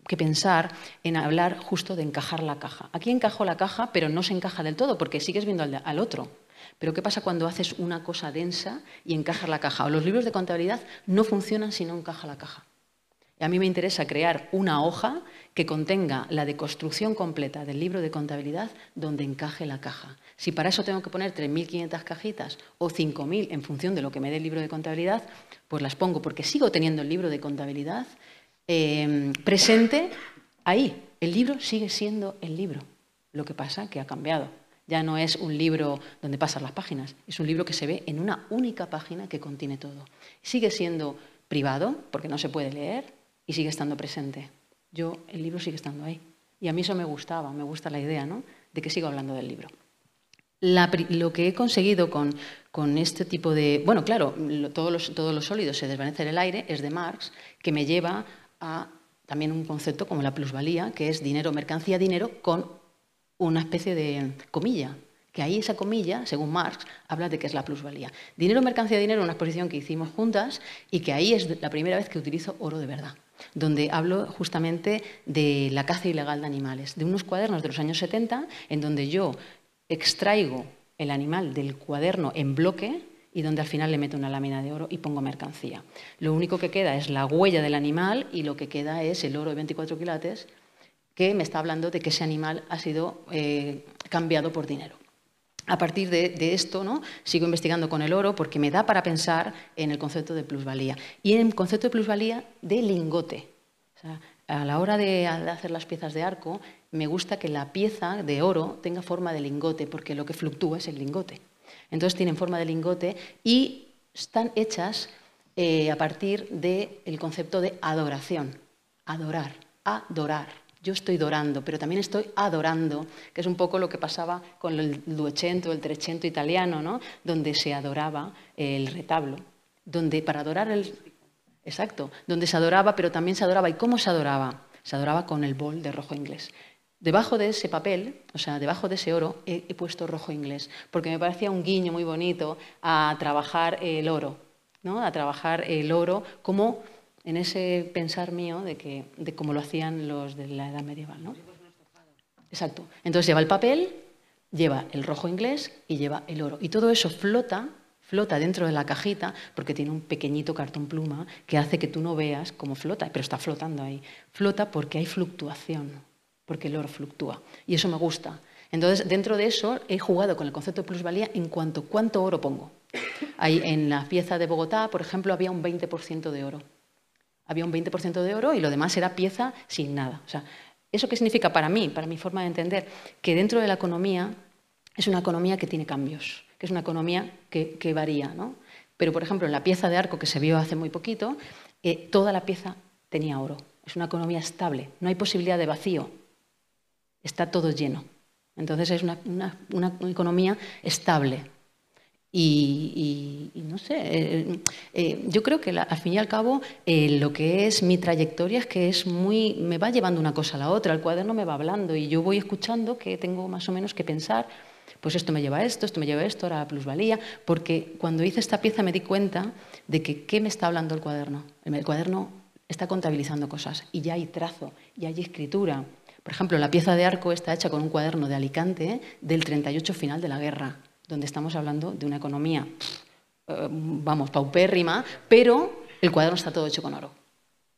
que pensar en hablar justo de encajar la caja. Aquí encajo la caja, pero no se encaja del todo, porque sigues viendo al otro. Pero ¿qué pasa cuando haces una cosa densa y encajas la caja? O los libros de contabilidad no funcionan si no encaja la caja. Y a mí me interesa crear una hoja que contenga la deconstrucción completa del libro de contabilidad donde encaje la caja. Si para eso tengo que poner 3.500 cajitas o 5.000 en función de lo que me dé el libro de contabilidad, pues las pongo, porque sigo teniendo el libro de contabilidad presente ahí. El libro sigue siendo el libro. Lo que pasa que ha cambiado. Ya no es un libro donde pasan las páginas, es un libro que se ve en una única página que contiene todo. Sigue siendo privado, porque no se puede leer, y sigue estando presente. El libro sigue estando ahí. Y a mí eso me gusta la idea, ¿no? De que sigo hablando del libro. Lo que he conseguido con este tipo de... Bueno, claro, todos los sólidos se desvanecen en el aire, es de Marx, que me lleva a también un concepto como la plusvalía, que es dinero, mercancía, dinero, con una especie de comilla, que ahí esa comilla, según Marx, habla de que es la plusvalía. Dinero, mercancía, dinero, una exposición que hicimos juntas y que ahí es la primera vez que utilizo oro de verdad, donde hablo justamente de la caza ilegal de animales, de unos cuadernos de los años 70, en donde yo extraigo el animal del cuaderno en bloque y donde al final le meto una lámina de oro y pongo mercancía. Lo único que queda es la huella del animal y lo que queda es el oro de 24 quilates que me está hablando de que ese animal ha sido cambiado por dinero. A partir de esto, ¿no?, sigo investigando con el oro porque me da para pensar en el concepto de plusvalía y en el concepto de plusvalía de lingote. O sea, a la hora de hacer las piezas de arco, me gusta que la pieza de oro tenga forma de lingote porque lo que fluctúa es el lingote. Entonces tienen forma de lingote y están hechas a partir del concepto de adoración. Adorar, adorar. Yo estoy dorando, pero también estoy adorando, que es un poco lo que pasaba con el Duecento, el Trecento italiano, ¿no?, donde se adoraba el retablo, donde para adorar el... Exacto, donde se adoraba, pero también se adoraba. ¿Y cómo se adoraba? Se adoraba con el bol de rojo inglés. Debajo de ese papel, o sea, debajo de ese oro, he puesto rojo inglés, porque me parecía un guiño muy bonito a trabajar el oro, ¿no?, a trabajar el oro como en ese pensar mío de cómo lo hacían los de la Edad Medieval, ¿no? Exacto. Entonces lleva el papel, lleva el rojo inglés y lleva el oro. Y todo eso flota dentro de la cajita porque tiene un pequeñito cartón pluma que hace que tú no veas cómo flota, pero está flotando ahí. Flota porque hay fluctuación, porque el oro fluctúa. Y eso me gusta. Entonces, dentro de eso, he jugado con el concepto de plusvalía en cuanto a cuánto oro pongo. Ahí, en la pieza de Bogotá, por ejemplo, había un 20% de oro. Había un 20% de oro y lo demás era pieza sin nada. O sea, ¿eso qué significa para mí, para mi forma de entender? Que dentro de la economía es una economía que tiene cambios, que es una economía que varía, ¿no? Pero, por ejemplo, en la pieza de arco que se vio hace muy poquito, toda la pieza tenía oro. Es una economía estable, no hay posibilidad de vacío, está todo lleno. Entonces es una economía estable. Y no sé, yo creo que al fin y al cabo lo que es mi trayectoria es que me va llevando una cosa a la otra, el cuaderno me va hablando y yo voy escuchando que tengo más o menos que pensar, pues esto me lleva a esto me lleva a esto, ahora la plusvalía, porque cuando hice esta pieza me di cuenta de que ¿qué me está hablando el cuaderno? El cuaderno está contabilizando cosas y ya hay trazo, ya hay escritura. Por ejemplo, la pieza de arco está hecha con un cuaderno de Alicante del 38 final de la guerra, donde estamos hablando de una economía, vamos, paupérrima, pero el cuaderno está todo hecho con oro.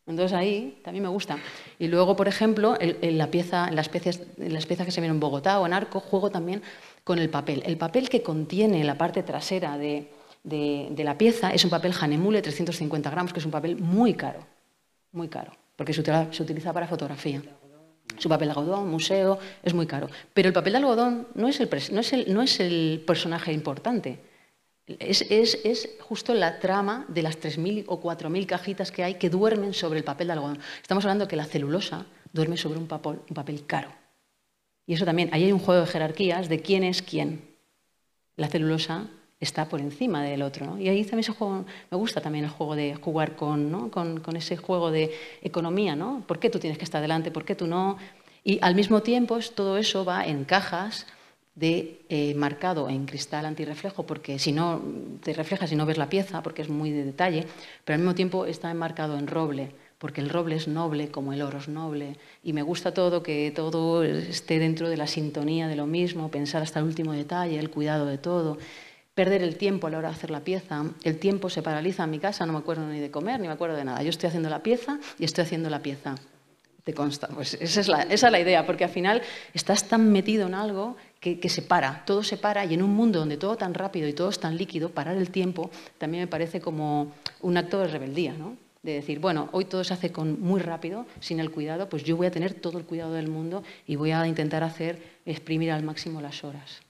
Entonces ahí también me gusta. Y luego, por ejemplo, en las piezas que se ven en Bogotá o en arco, juego también con el papel. El papel que contiene la parte trasera de la pieza es un papel Hahnemühle 350 gramos, que es un papel muy caro, porque se utiliza para fotografía. Su papel de algodón, museo, es muy caro. Pero el papel de algodón no es el personaje importante. Es justo la trama de las 3.000 o 4.000 cajitas que hay que duermen sobre el papel de algodón. Estamos hablando de que la celulosa duerme sobre un papel caro. Y eso también, ahí hay un juego de jerarquías de quién es quién. La celulosa está por encima del otro, ¿no? Y ahí también ese juego, me gusta también el juego de jugar con ese juego de economía, ¿no? ¿Por qué tú tienes que estar delante? ¿Por qué tú no? Y al mismo tiempo todo eso va en cajas de marcado en cristal antirreflejo, porque si no te reflejas y no ves la pieza, porque es muy de detalle, pero al mismo tiempo está enmarcado en roble, porque el roble es noble como el oro es noble, y me gusta todo, que todo esté dentro de la sintonía de lo mismo, pensar hasta el último detalle, el cuidado de todo. Perder el tiempo a la hora de hacer la pieza. El tiempo se paraliza en mi casa, no me acuerdo ni de comer, ni me acuerdo de nada. Yo estoy haciendo la pieza y estoy haciendo la pieza. ¿Te consta? Pues esa es la idea, porque al final estás tan metido en algo que se para, todo se para, y en un mundo donde todo tan rápido y todo es tan líquido, parar el tiempo también me parece como un acto de rebeldía, ¿no? De decir, bueno, hoy todo se hace muy rápido, sin el cuidado, pues yo voy a tener todo el cuidado del mundo y voy a intentar exprimir al máximo las horas.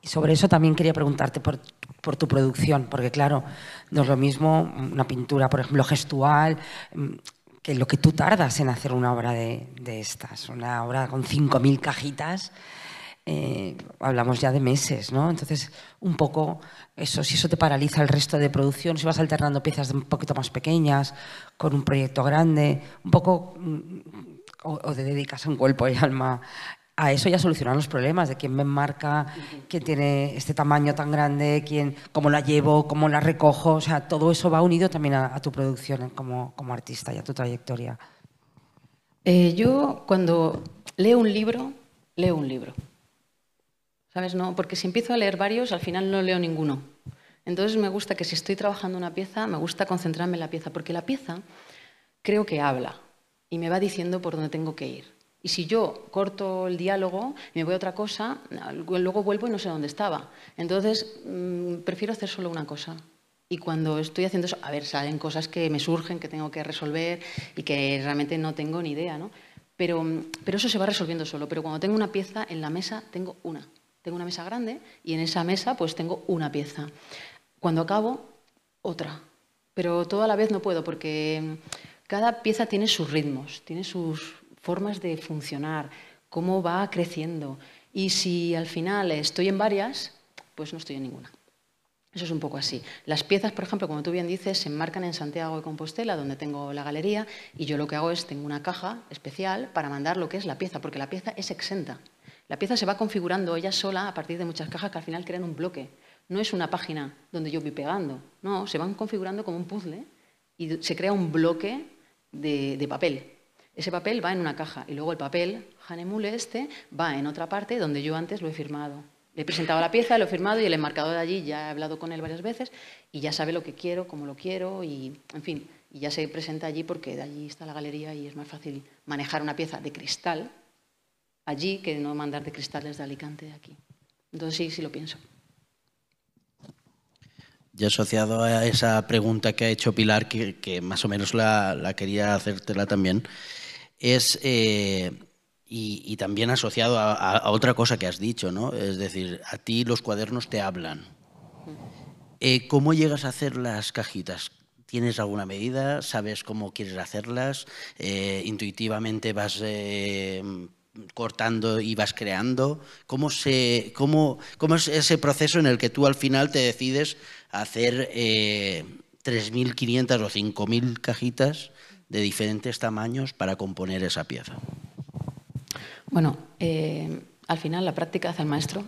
Y sobre eso también quería preguntarte por tu producción, porque claro, no es lo mismo una pintura, por ejemplo, gestual, que lo que tú tardas en hacer una obra de estas, una obra con 5.000 cajitas. hablamos ya de meses, ¿no? Entonces, un poco eso, si eso te paraliza el resto de producción, si vas alternando piezas un poquito más pequeñas con un proyecto grande, un poco, o te dedicas en cuerpo y alma a eso, ya solucionan los problemas de quién me enmarca, quién tiene este tamaño tan grande, cómo la llevo, cómo la recojo, o sea, todo eso va unido también a tu producción como artista y a tu trayectoria. Yo cuando leo un libro, ¿sabes? No, porque si empiezo a leer varios, al final no leo ninguno. Entonces me gusta que si estoy trabajando una pieza, me gusta concentrarme en la pieza, porque la pieza creo que habla y me va diciendo por dónde tengo que ir. Y si yo corto el diálogo, me voy a otra cosa, luego vuelvo y no sé dónde estaba. Entonces, prefiero hacer solo una cosa. Y cuando estoy haciendo eso, a ver, salen cosas que me surgen, que tengo que resolver y que realmente no tengo ni idea, ¿no? Pero eso se va resolviendo solo. Pero cuando tengo una pieza, en la mesa tengo una. Tengo una mesa grande y en esa mesa pues tengo una pieza. Cuando acabo, otra. Pero todo a la vez no puedo porque cada pieza tiene sus ritmos, tiene sus formas de funcionar, cómo va creciendo. Y si al final estoy en varias, pues no estoy en ninguna. Eso es un poco así. Las piezas, por ejemplo, como tú bien dices, se enmarcan en Santiago de Compostela, donde tengo la galería, y yo lo que hago es, tengo una caja especial para mandar lo que es la pieza, porque la pieza es exenta. La pieza se va configurando ella sola a partir de muchas cajas que al final crean un bloque. No es una página donde yo voy pegando, no, se van configurando como un puzzle y se crea un bloque de papel. Ese papel va en una caja y luego el papel, Hanemule va en otra parte donde yo antes lo he firmado. Le he presentado la pieza, lo he firmado y el enmarcador de allí ya he hablado con él varias veces y ya sabe lo que quiero, cómo lo quiero y, en fin, y ya se presenta allí porque de allí está la galería y es más fácil manejar una pieza de cristal allí que no mandar de cristales de Alicante de aquí. Entonces sí lo pienso. Y asociado a esa pregunta que ha hecho Pilar, que más o menos la quería hacértela también, es, y también asociado a otra cosa que has dicho, ¿no? Es decir, a ti los cuadernos te hablan. ¿Cómo llegas a hacer las cajitas? ¿Tienes alguna medida? ¿Sabes cómo quieres hacerlas? ¿Intuitivamente vas cortando y vas creando? ¿Cómo es ese proceso en el que tú al final te decides a hacer 3.500 o 5.000 cajitas de diferentes tamaños para componer esa pieza? Bueno, al final la práctica hace al maestro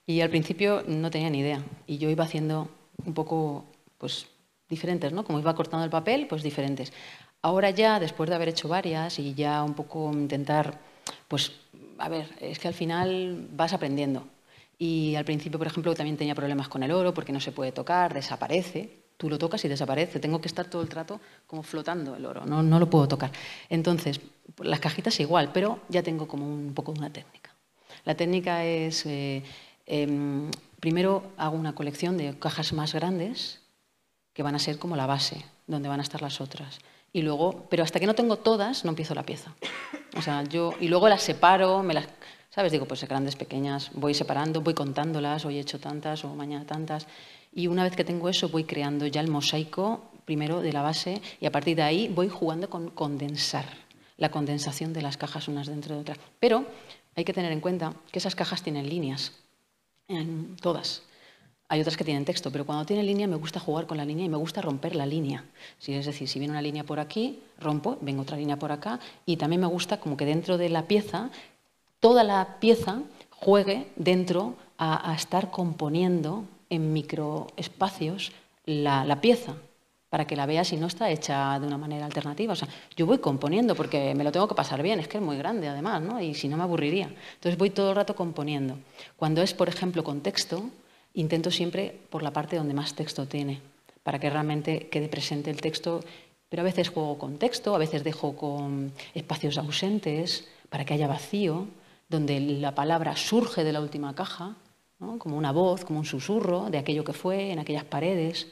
y al principio no tenía ni idea y yo iba haciendo un poco pues diferentes, ¿no? Como iba cortando el papel, pues diferentes. Ahora ya, después de haber hecho varias y ya un poco intentar, pues, a ver, es que al final vas aprendiendo. Y al principio, por ejemplo, también tenía problemas con el oro porque no se puede tocar, desaparece. Tú lo tocas y desaparece. Tengo que estar todo el rato como flotando el oro, no lo puedo tocar. Entonces, las cajitas igual, pero ya tengo como un poco de una técnica. La técnica es, primero hago una colección de cajas más grandes que van a ser como la base, donde van a estar las otras. Y luego, pero hasta que no tengo todas, no empiezo la pieza. O sea, y luego las separo, ¿sabes? Digo, pues grandes, pequeñas, voy separando, voy contándolas, hoy he hecho tantas o mañana tantas. Y una vez que tengo eso, voy creando ya el mosaico, primero de la base, y a partir de ahí voy jugando con condensar, la condensación de las cajas unas dentro de otras. Pero hay que tener en cuenta que esas cajas tienen líneas, todas. Hay otras que tienen texto, pero cuando tienen línea me gusta jugar con la línea y me gusta romper la línea. Es decir, si viene una línea por aquí, rompo, vengo otra línea por acá y también me gusta como que dentro de la pieza, toda la pieza juegue dentro a estar componiendo en microespacios la pieza para que la veas y no está hecha de una manera alternativa. O sea, yo voy componiendo porque me lo tengo que pasar bien, es que es muy grande además, ¿no? Y si no me aburriría. Entonces voy todo el rato componiendo. Cuando es, por ejemplo, con texto, intento siempre por la parte donde más texto tiene, para que realmente quede presente el texto, pero a veces juego con texto, a veces dejo con espacios ausentes, para que haya vacío, donde la palabra surge de la última caja, ¿no? Como una voz, como un susurro de aquello que fue en aquellas paredes,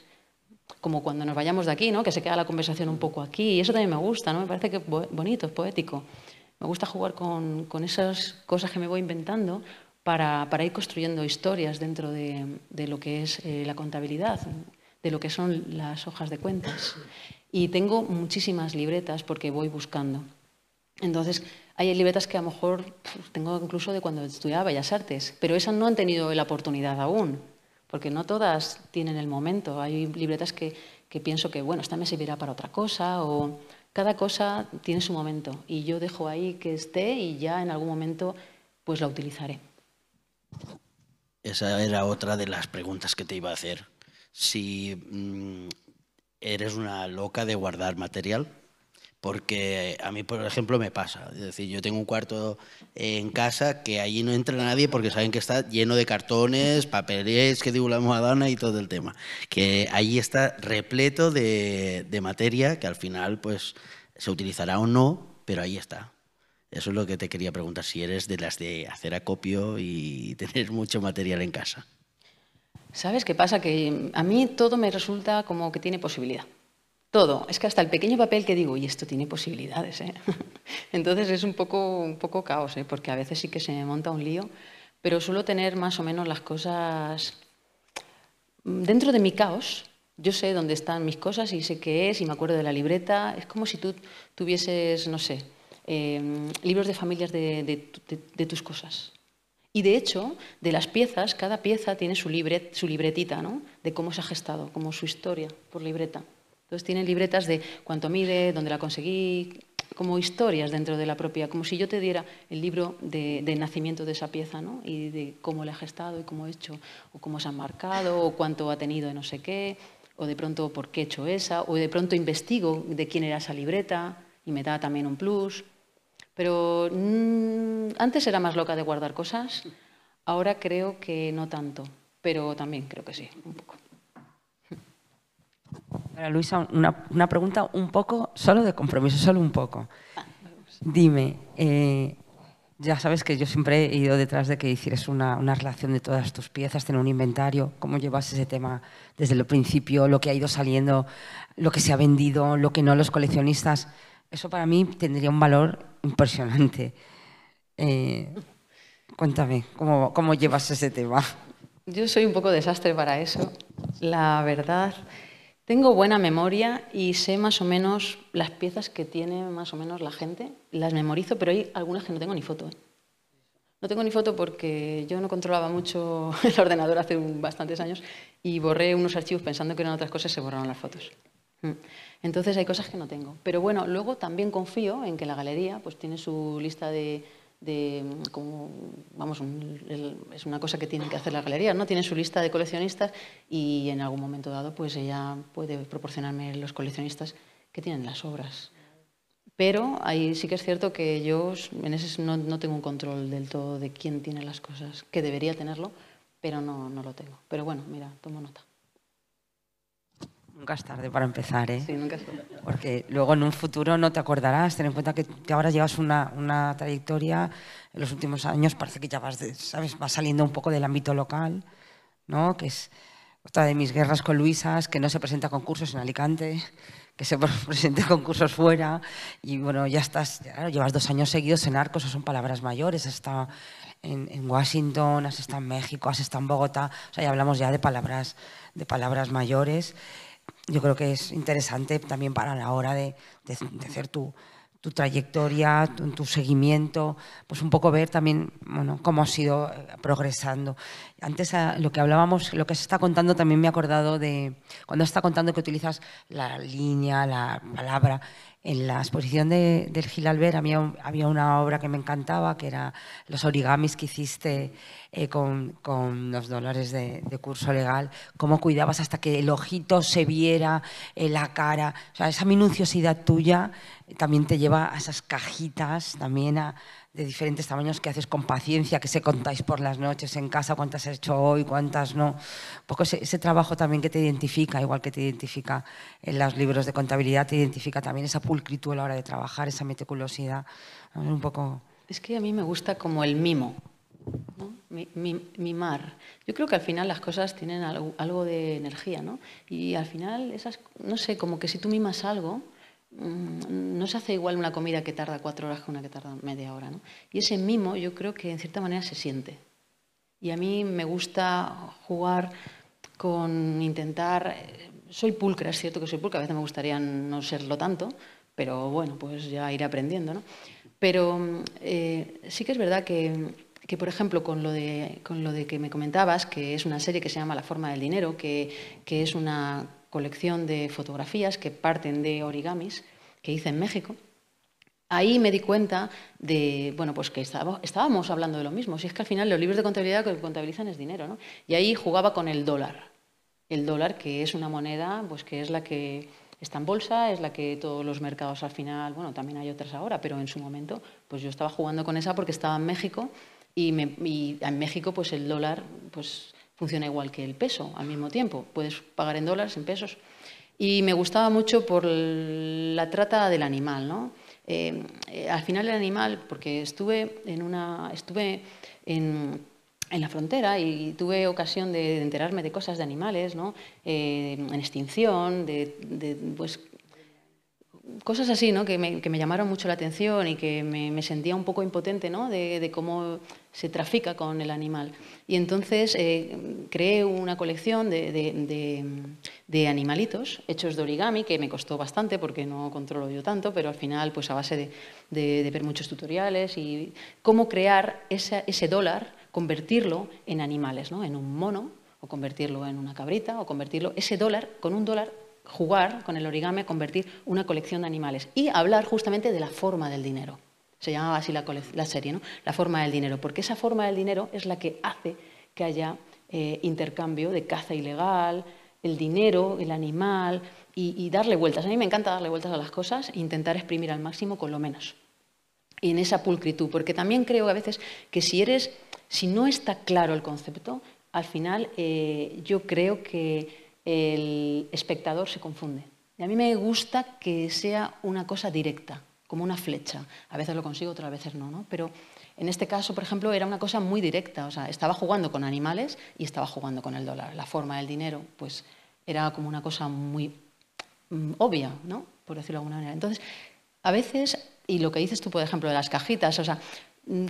como cuando nos vayamos de aquí, ¿no? Que se queda la conversación un poco aquí, y eso también me gusta, ¿no? Me parece que es bonito, es poético. Me gusta jugar con esas cosas que me voy inventando, para ir construyendo historias dentro de lo que es la contabilidad, de lo que son las hojas de cuentas. Y tengo muchísimas libretas porque voy buscando. Entonces, Hay libretas que a lo mejor tengo incluso de cuando estudiaba Bellas Artes, pero esas no han tenido la oportunidad aún, porque no todas tienen el momento. Hay libretas que pienso que, bueno, esta me servirá para otra cosa, o cada cosa tiene su momento, y yo dejo ahí que esté y ya en algún momento pues la utilizaré. Esa era otra de las preguntas que te iba a hacer. Si eres una loca de guardar material, porque a mí, por ejemplo, me pasa. Es decir, yo tengo un cuarto en casa que allí no entra nadie porque saben que está lleno de cartones, papeles que digo la almohadana y todo el tema. Que allí está repleto de materia que al final pues se utilizará o no, pero ahí está. Eso es lo que te quería preguntar, si eres de las de hacer acopio y tener mucho material en casa. ¿Sabes qué pasa? Que a mí todo me resulta como que tiene posibilidad. Todo. Es que hasta el pequeño papel que digo, y esto tiene posibilidades, ¿eh? Entonces es un poco caos, ¿eh? Porque a veces sí que se me monta un lío, pero suelo tener más o menos las cosas dentro de mi caos. Yo sé dónde están mis cosas y sé qué es y me acuerdo de la libreta. Es como si tú tuvieses, no sé, libros de familias de tus cosas. Y de hecho, de las piezas, cada pieza tiene su libretita, ¿no? De cómo se ha gestado, como su historia por libreta. Entonces tienen libretas de cuánto mide, dónde la conseguí, como historias dentro de la propia, como si yo te diera el libro de nacimiento de esa pieza, ¿no? Y de cómo la he gestado y cómo he hecho, o cómo se han marcado, o cuánto ha tenido de no sé qué, o de pronto por qué he hecho esa, o de pronto investigo de quién era esa libreta y me da también un plus. Pero antes era más loca de guardar cosas, ahora creo que no tanto, pero también creo que sí, un poco. Ahora, Luisa, una pregunta un poco, solo de compromiso, solo un poco. Dime, ya sabes que yo siempre he ido detrás de que hicieras una relación de todas tus piezas, tener un inventario, cómo llevas ese tema desde el principio, lo que ha ido saliendo, lo que se ha vendido, lo que no, los coleccionistas. Eso para mí tendría un valor impresionante. Cuéntame, ¿cómo llevas ese tema? Yo soy un poco desastre para eso, la verdad. Tengo buena memoria y sé más o menos las piezas que tiene más o menos la gente. Las memorizo, pero hay algunas que no tengo ni foto, ¿eh? No tengo ni foto porque yo no controlaba mucho el ordenador hace bastantes años y borré unos archivos pensando que eran otras cosas y se borraron las fotos. Entonces hay cosas que no tengo. Pero bueno, luego también confío en que la galería pues tiene su lista como, vamos, es una cosa que tienen que hacer las galerías, ¿no? Tienen su lista de coleccionistas y en algún momento dado pues ella puede proporcionarme los coleccionistas que tienen las obras. Pero ahí sí que es cierto que yo en ese no tengo un control del todo de quién tiene las cosas, que debería tenerlo, pero no lo tengo. Pero bueno, mira, tomo nota. Nunca es tarde para empezar, ¿eh? Sí, nunca es tarde. Porque luego en un futuro no te acordarás. Ten en cuenta que ahora llevas una trayectoria, en los últimos años parece que ya vas saliendo un poco del ámbito local, ¿no? Que es otra de mis guerras con Luisa, es que no se presenta a concursos en Alicante, que se presente a concursos fuera. Y bueno, ya llevas 2 años seguidos en Arcos, eso son palabras mayores. Has estado en Washington, has estado en México, has estado en Bogotá. O sea, ya hablamos ya de palabras mayores. Yo creo que es interesante también para la hora de hacer tu trayectoria, tu seguimiento, pues un poco ver también, bueno, cómo has ido progresando. Antes lo que hablábamos, lo que se está contando, también me he acordado de cuando se está contando que utilizas la línea, la palabra. En la exposición del Gil Albert había una obra que me encantaba, que era los origamis que hiciste con los $, de curso legal, cómo cuidabas hasta que el ojito se viera, la cara. O sea, esa minuciosidad tuya también te lleva a esas cajitas también de diferentes tamaños que haces con paciencia, que se contáis por las noches en casa, cuántas has hecho hoy, cuántas no. Un poco ese trabajo también que te identifica, igual que te identifica en los libros de contabilidad, te identifica también esa pulcritud a la hora de trabajar, esa meticulosidad. Un poco... Es que a mí me gusta como el mimo, ¿no? Mimar. Yo creo que al final las cosas tienen algo de energía, ¿no? Y al final, no sé, como que si tú mimas algo, no se hace igual una comida que tarda 4 horas que una que tarda media hora, ¿no? Y ese mimo yo creo que en cierta manera se siente. Y a mí me gusta jugar con intentar... Soy pulcra, es cierto que soy pulcra, a veces me gustaría no serlo tanto, pero bueno, pues ya iré aprendiendo, ¿no? Pero sí que es verdad que por ejemplo, con lo de que me comentabas, que es una serie que se llama La forma del dinero, que es una colección de fotografías que parten de origamis que hice en México, ahí me di cuenta de, bueno, pues que estábamos hablando de lo mismo. Si es que al final los libros de contabilidad lo que contabilizan es dinero, ¿no? Y ahí jugaba con el dólar. El dólar, que es una moneda, pues que es la que está en bolsa, es la que todos los mercados al final, bueno, también hay otras ahora, pero en su momento, pues yo estaba jugando con esa porque estaba en México y en México, pues el dólar, pues funciona igual que el peso al mismo tiempo. Puedes pagar en dólares, en pesos. Y me gustaba mucho por la trata del animal, ¿no? Al final el animal, porque estuve en la frontera y tuve ocasión de enterarme de cosas de animales, ¿no? En extinción, pues, cosas así, ¿no? que me llamaron mucho la atención y que me sentía un poco impotente, ¿no? de cómo se trafica con el animal. Y entonces creé una colección de animalitos hechos de origami, que me costó bastante porque no controlo yo tanto, pero al final, pues a base de ver muchos tutoriales y cómo crear ese dólar, convertirlo en animales, ¿no? En un mono, o convertirlo en una cabrita, o convertirlo, ese dólar, con un dólar, jugar con el origami, convertir una colección de animales y hablar justamente de la forma del dinero. Se llamaba así la serie, ¿no? La forma del dinero, porque esa forma del dinero es la que hace que haya intercambio de caza ilegal, el dinero, el animal y darle vueltas. A mí me encanta darle vueltas a las cosas e intentar exprimir al máximo con lo menos. Y en esa pulcritud, porque también creo a veces que si no está claro el concepto, al final yo creo que el espectador se confunde. Y a mí me gusta que sea una cosa directa, como una flecha. A veces lo consigo, otras veces no, ¿no? Pero en este caso, por ejemplo, era una cosa muy directa. O sea, estaba jugando con animales y estaba jugando con el dólar. La forma del dinero, pues, era como una cosa muy obvia, ¿no? Por decirlo de alguna manera. Entonces, a veces, y lo que dices tú, por ejemplo, de las cajitas, o sea,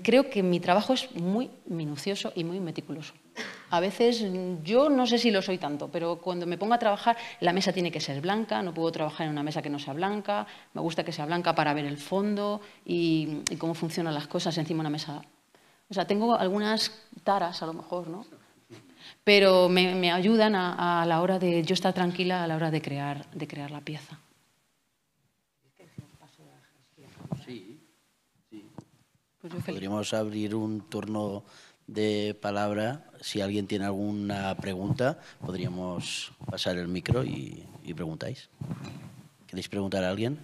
creo que mi trabajo es muy minucioso y muy meticuloso. A veces yo no sé si lo soy tanto, pero cuando me pongo a trabajar la mesa tiene que ser blanca, no puedo trabajar en una mesa que no sea blanca, me gusta que sea blanca para ver el fondo y cómo funcionan las cosas encima de una mesa. O sea, tengo algunas taras a lo mejor, ¿no? Pero me ayudan a la hora de yo estar tranquila a la hora de crear la pieza. Sí, sí. Pues yo feliz. Podríamos abrir un turno de palabra. Si alguien tiene alguna pregunta, podríamos pasar el micro y preguntáis. ¿Queréis preguntar a alguien?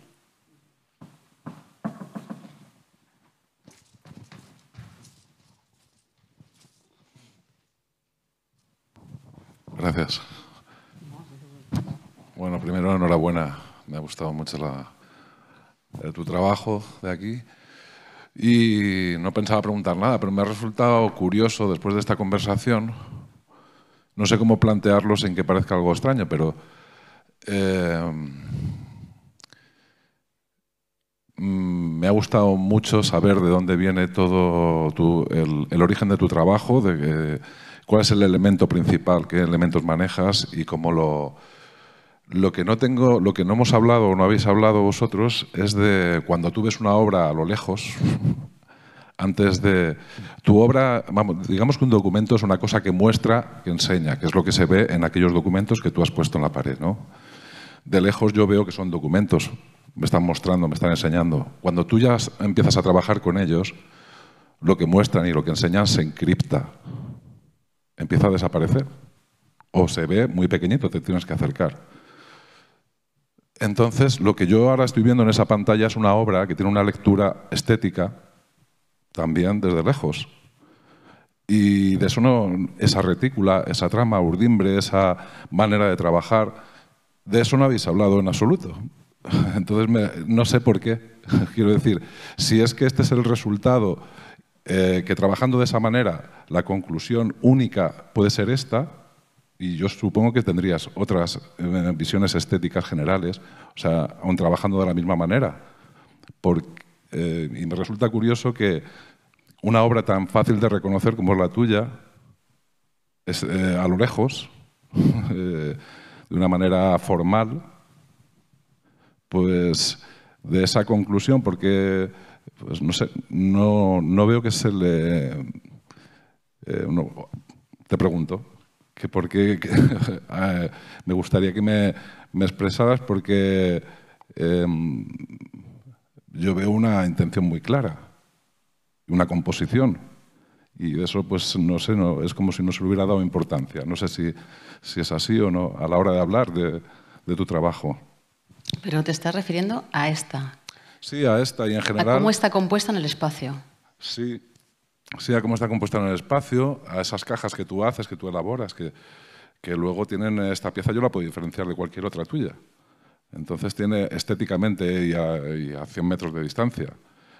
Gracias. Bueno, primero, enhorabuena. Me ha gustado mucho tu trabajo de aquí. Y no pensaba preguntar nada, pero me ha resultado curioso después de esta conversación. No sé cómo plantearlo sin que parezca algo extraño, pero me ha gustado mucho saber de dónde viene todo el origen de tu trabajo, cuál es el elemento principal, qué elementos manejas y cómo lo que no hemos hablado o no habéis hablado vosotros es de cuando tú ves una obra a lo lejos, antes de tu obra, vamos, digamos que un documento es una cosa que muestra, que enseña, que es lo que se ve en aquellos documentos que tú has puesto en la pared, ¿no? De lejos yo veo que son documentos, me están mostrando, me están enseñando. Cuando tú ya empiezas a trabajar con ellos, lo que muestran y lo que enseñan se encripta, empieza a desaparecer o se ve muy pequeñito, te tienes que acercar. Entonces, lo que yo ahora estoy viendo en esa pantalla es una obra que tiene una lectura estética también desde lejos. Y de eso esa retícula, esa trama, urdimbre, esa manera de trabajar, de eso no habéis hablado en absoluto. Entonces, no sé por qué. Quiero decir, si es que este es el resultado, que trabajando de esa manera, la conclusión única puede ser esta, y yo supongo que tendrías otras visiones estéticas generales, o sea, aún trabajando de la misma manera. Y me resulta curioso que una obra tan fácil de reconocer como es la tuya, es, a lo lejos, de una manera formal, pues de esa conclusión, porque pues no sé, no veo que se le... te pregunto, que por qué me gustaría que me expresaras, porque yo veo una intención muy clara, una composición, y de eso, pues no sé, es como si no se le hubiera dado importancia. No sé si es así o no a la hora de hablar de tu trabajo. Pero te estás refiriendo a esta. Sí, a esta y en general. A cómo está compuesta en el espacio. Sí, a cómo está compuesta en el espacio, a esas cajas que tú haces, que tú elaboras, que luego tienen esta pieza, yo la puedo diferenciar de cualquier otra tuya. Entonces tiene estéticamente y a 100 metros de distancia.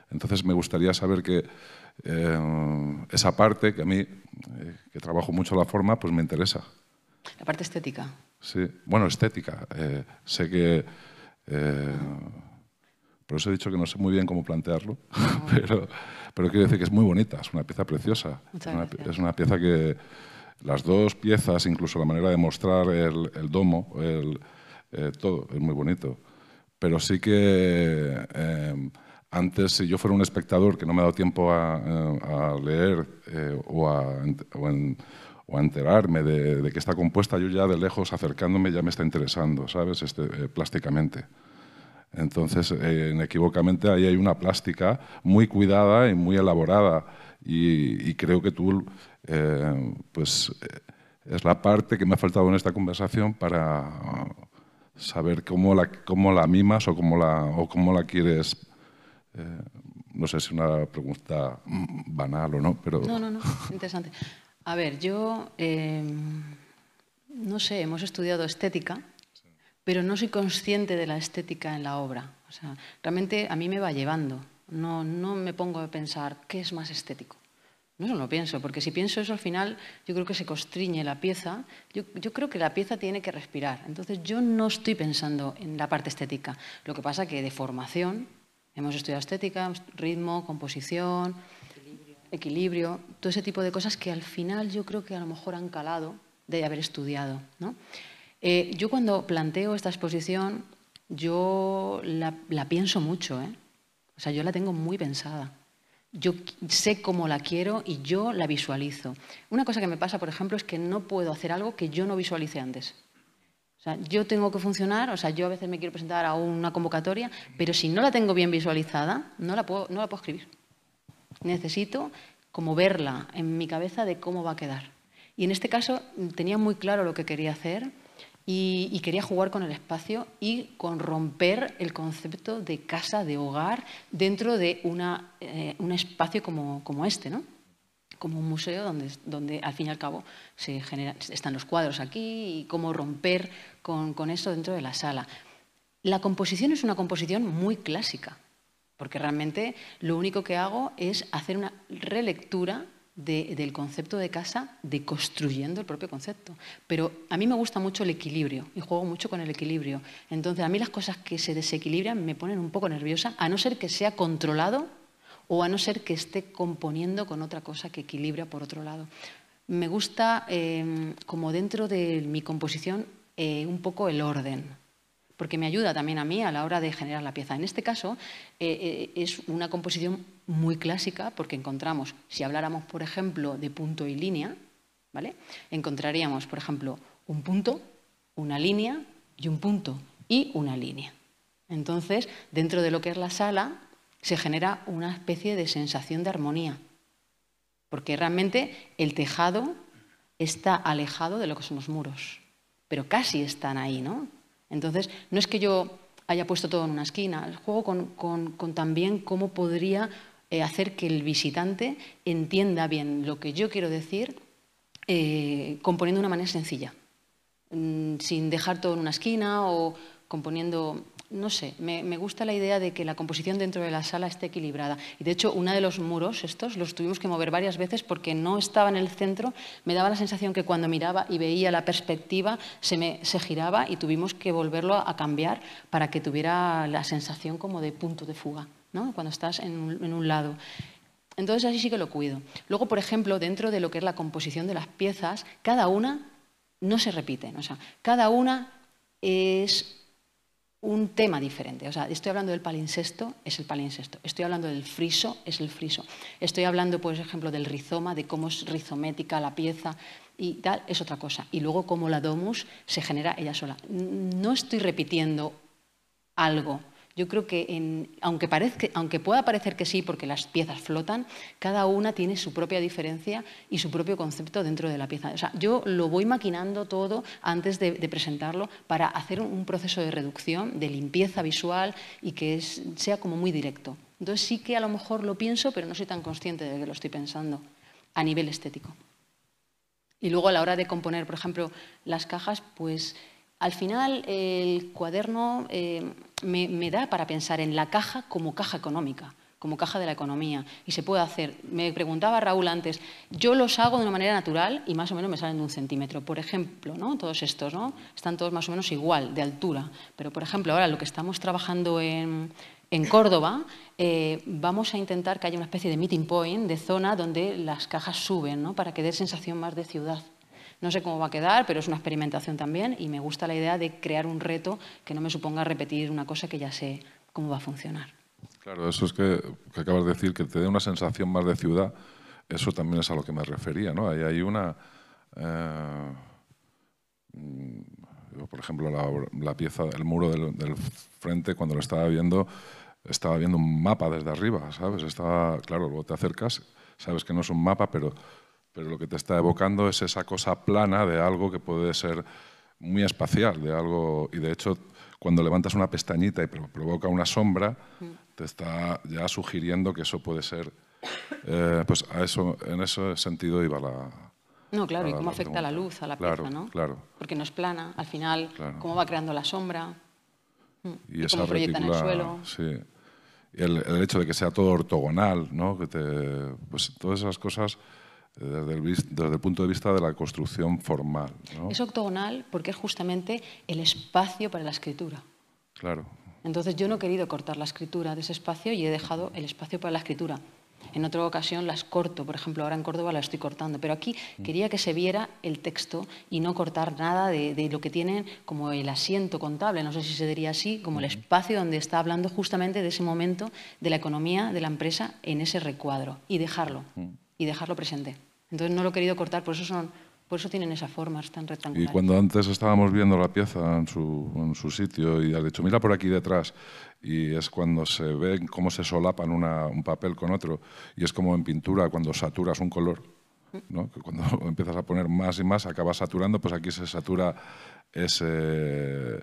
Entonces me gustaría saber que esa parte, que a mí, que trabajo mucho la forma, pues me interesa. La parte estética. Sí, bueno, estética. Sé que... por eso he dicho que no sé muy bien cómo plantearlo, pero quiero decir que es muy bonita, es una pieza preciosa. Es una pieza que las dos piezas, incluso la manera de mostrar el domo, todo, es muy bonito. Pero sí que antes, si yo fuera un espectador que no me ha dado tiempo a leer o a enterarme de que está compuesta, yo ya de lejos, acercándome, ya me está interesando, ¿sabes? Plásticamente. Entonces, inequívocamente, ahí hay una plástica muy cuidada y muy elaborada. Y creo que tú, pues, es la parte que me ha faltado en esta conversación para saber cómo la mimas o cómo la quieres. No sé si es una pregunta banal o no, pero... No, interesante. A ver, yo, no sé, hemos estudiado estética, pero no soy consciente de la estética en la obra. O sea, realmente a mí me va llevando. No me pongo a pensar qué es más estético. No lo pienso, porque si pienso eso al final yo creo que se constriñe la pieza. Yo creo que la pieza tiene que respirar. Entonces yo no estoy pensando en la parte estética. Lo que pasa que de formación hemos estudiado estética, ritmo, composición, equilibrio, todo ese tipo de cosas que al final yo creo que a lo mejor han calado de haber estudiado, ¿no? Yo cuando planteo esta exposición, yo la pienso mucho, ¿eh? O sea, yo la tengo muy pensada. Yo sé cómo la quiero y yo la visualizo. Una cosa que me pasa, por ejemplo, es que no puedo hacer algo que yo no visualice antes. O sea, yo tengo que funcionar, o sea, yo a veces me quiero presentar a una convocatoria, pero si no la tengo bien visualizada, no la puedo escribir. Necesito como verla en mi cabeza de cómo va a quedar. Y en este caso tenía muy claro lo que quería hacer y quería jugar con el espacio y con romper el concepto de casa, de hogar, dentro de un espacio como este, ¿no? Como un museo donde al fin y al cabo están los cuadros aquí y cómo romper con eso dentro de la sala. La composición es una composición muy clásica, porque realmente lo único que hago es hacer una relectura del concepto de casa, deconstruyendo el propio concepto. Pero a mí me gusta mucho el equilibrio y juego mucho con el equilibrio. Entonces, a mí las cosas que se desequilibran me ponen un poco nerviosa, a no ser que sea controlado o a no ser que esté componiendo con otra cosa que equilibra por otro lado. Me gusta, como dentro de mi composición, un poco el orden, porque me ayuda también a mí a la hora de generar la pieza. En este caso, es una composición muy clásica porque encontramos, si habláramos, por ejemplo, de punto y línea, ¿vale? Encontraríamos, por ejemplo, un punto, una línea y un punto y una línea. Entonces, dentro de lo que es la sala, se genera una especie de sensación de armonía, porque realmente el tejado está alejado de lo que son los muros, pero casi están ahí, ¿no? Entonces, no es que yo haya puesto todo en una esquina, juego con también cómo podría hacer que el visitante entienda bien lo que yo quiero decir componiendo de una manera sencilla, sin dejar todo en una esquina o componiendo... No sé, me gusta la idea de que la composición dentro de la sala esté equilibrada. Y de hecho, uno de los muros, los tuvimos que mover varias veces porque no estaba en el centro. Me daba la sensación que cuando miraba y veía la perspectiva se giraba y tuvimos que volverlo a cambiar para que tuviera la sensación como de punto de fuga, ¿no? Cuando estás en un lado. Entonces, así sí que lo cuido. Luego, por ejemplo, dentro de lo que es la composición de las piezas, cada una no se repiten. O sea, cada una es un tema diferente. O sea, estoy hablando del palincesto, es el palincesto. Estoy hablando del friso, es el friso. Estoy hablando, por ejemplo, del rizoma, de cómo es rizomética la pieza y tal, es otra cosa. Y luego cómo la domus se genera ella sola. No estoy repitiendo algo. Yo creo que, aunque pueda parecer que sí, porque las piezas flotan, cada una tiene su propia diferencia y su propio concepto dentro de la pieza. O sea, yo lo voy maquinando todo antes de presentarlo para hacer un proceso de reducción, de limpieza visual y que sea como muy directo. Entonces sí que a lo mejor lo pienso, pero no soy tan consciente de que lo estoy pensando a nivel estético. Y luego a la hora de componer, por ejemplo, las cajas, pues al final el cuaderno me da para pensar en la caja como caja económica, como caja de la economía. Y se puede hacer. Me preguntaba Raúl antes, yo los hago de una manera natural y más o menos me salen de 1 centímetro. Por ejemplo, ¿no? Todos estos, ¿no? Están todos más o menos igual, de altura. Pero, por ejemplo, ahora lo que estamos trabajando en Córdoba, vamos a intentar que haya una especie de meeting point, de zona donde las cajas suben, ¿no? Para que dé sensación más de ciudad. No sé cómo va a quedar, pero es una experimentación también y me gusta la idea de crear un reto que no me suponga repetir una cosa que ya sé cómo va a funcionar. Claro, eso es que acabas de decir, que te dé una sensación más de ciudad, eso también es a lo que me refería, ¿no? Ahí hay una... por ejemplo, la pieza, el muro del frente, cuando lo estaba viendo un mapa desde arriba, ¿sabes? Claro, luego te acercas, sabes que no es un mapa, pero lo que te está evocando es esa cosa plana de algo que puede ser muy espacial, de algo, y de hecho cuando levantas una pestañita y provoca una sombra, te está ya sugiriendo que eso puede ser, pues en ese sentido iba la... No, claro, y cómo afecta la luz a la pieza, ¿no? Claro. Porque no es plana, al final, cómo va creando la sombra, y cómo proyecta en el suelo. Sí. Y el hecho de que sea todo ortogonal, ¿no? Pues todas esas cosas... Desde el punto de vista de la construcción formal, ¿no? Es octogonal porque es justamente el espacio para la escritura. Claro. Entonces yo no he querido cortar la escritura de ese espacio y he dejado el espacio para la escritura. En otra ocasión las corto, por ejemplo, ahora en Córdoba la estoy cortando, pero aquí quería que se viera el texto y no cortar nada de lo que tienen como el asiento contable, no sé si se diría así, como el espacio donde está hablando justamente de ese momento de la economía de la empresa en ese recuadro y dejarlo presente. Entonces no lo he querido cortar, por eso tienen esa forma tan rectangular. Y cuando antes estábamos viendo la pieza en su sitio y has dicho, mira por aquí detrás, y es cuando se ve cómo se solapan un papel con otro, y es como en pintura cuando saturas un color, ¿no? Que cuando empiezas a poner más y más acabas saturando, pues aquí se satura ese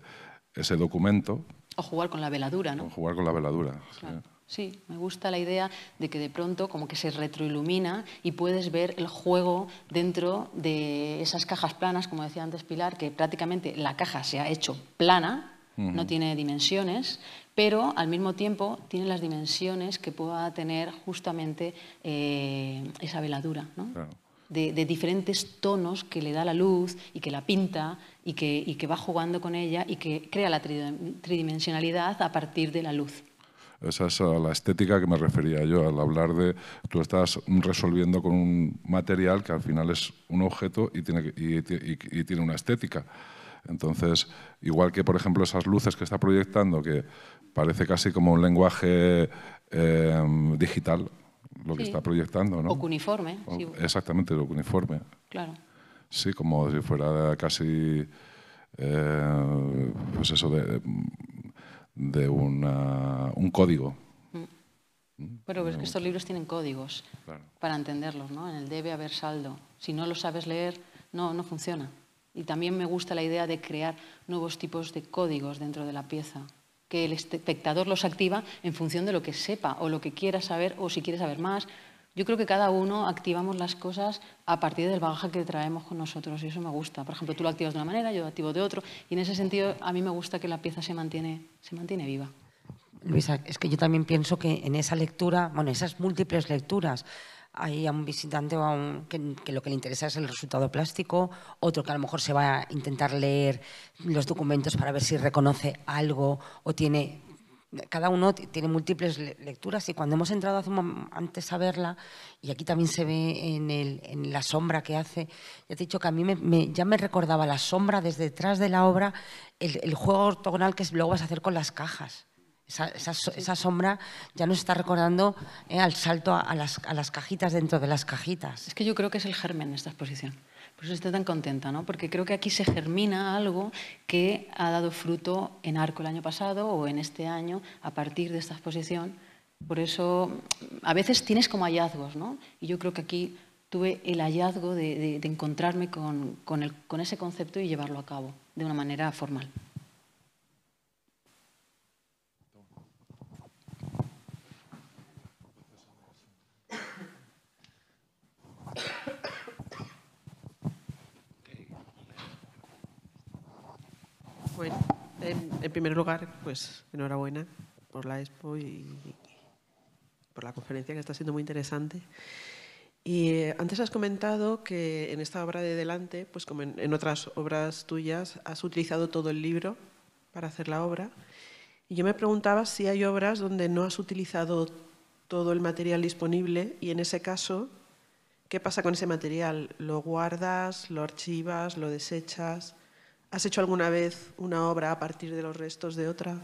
documento. O jugar con la veladura, ¿no? O jugar con la veladura, claro. Sí, me gusta la idea de que de pronto como que se retroilumina y puedes ver el juego dentro de esas cajas planas, como decía antes Pilar, que prácticamente la caja se ha hecho plana, no tiene dimensiones, pero al mismo tiempo tiene las dimensiones que pueda tener justamente esa veladura, ¿no? Claro. De diferentes tonos que le da la luz y que la pinta y que va jugando con ella y que crea la tridimensionalidad a partir de la luz. Esa es a la estética que me refería yo, al hablar de... Tú estás resolviendo con un material que al final es un objeto y tiene una estética. Entonces, igual que, por ejemplo, esas luces que está proyectando, que parece casi como un lenguaje digital, lo que está proyectando, ¿no? O cuneiforme. Sí. Exactamente, lo cuneiforme. Claro. Sí, como si fuera casi... pues eso de un código. Pero es que estos libros tienen códigos para entenderlos, ¿no? En el debe haber saldo. Si no lo sabes leer, no funciona. Y también me gusta la idea de crear nuevos tipos de códigos dentro de la pieza, que el espectador los activa en función de lo que sepa o lo que quiera saber o si quiere saber más. Yo creo que cada uno activamos las cosas a partir del bagaje que traemos con nosotros y eso me gusta. Por ejemplo, tú lo activas de una manera, yo lo activo de otro y en ese sentido a mí me gusta que la pieza se mantiene viva. Luisa, es que yo también pienso que en esa lectura, bueno, esas múltiples lecturas, hay a un visitante que lo que le interesa es el resultado plástico, otro que a lo mejor se va a intentar leer los documentos para ver si reconoce algo o tiene cada uno tiene múltiples lecturas y cuando hemos entrado antes a verla, y aquí también se ve en la sombra que hace, ya te he dicho que a mí ya me recordaba la sombra desde detrás de la obra, el juego ortogonal que luego vas a hacer con las cajas. Esa sombra ya nos está recordando al salto a las cajitas dentro de las cajitas. Es que yo creo que es el germen de esta exposición. Por eso estoy tan contenta, ¿no? Porque creo que aquí se germina algo que ha dado fruto en Arco el año pasado o en este año a partir de esta exposición. Por eso a veces tienes como hallazgos, ¿no? Y yo creo que aquí tuve el hallazgo de encontrarme con ese concepto y llevarlo a cabo de una manera formal. Bueno, en primer lugar, pues enhorabuena por la expo y por la conferencia, que está siendo muy interesante. Y antes has comentado que en esta obra de Delante, pues como en otras obras tuyas, has utilizado todo el libro para hacer la obra. Y yo me preguntaba si hay obras donde no has utilizado todo el material disponible y en ese caso, ¿qué pasa con ese material? ¿Lo guardas, lo archivas, lo desechas? ¿Has hecho alguna vez una obra a partir de los restos de otra?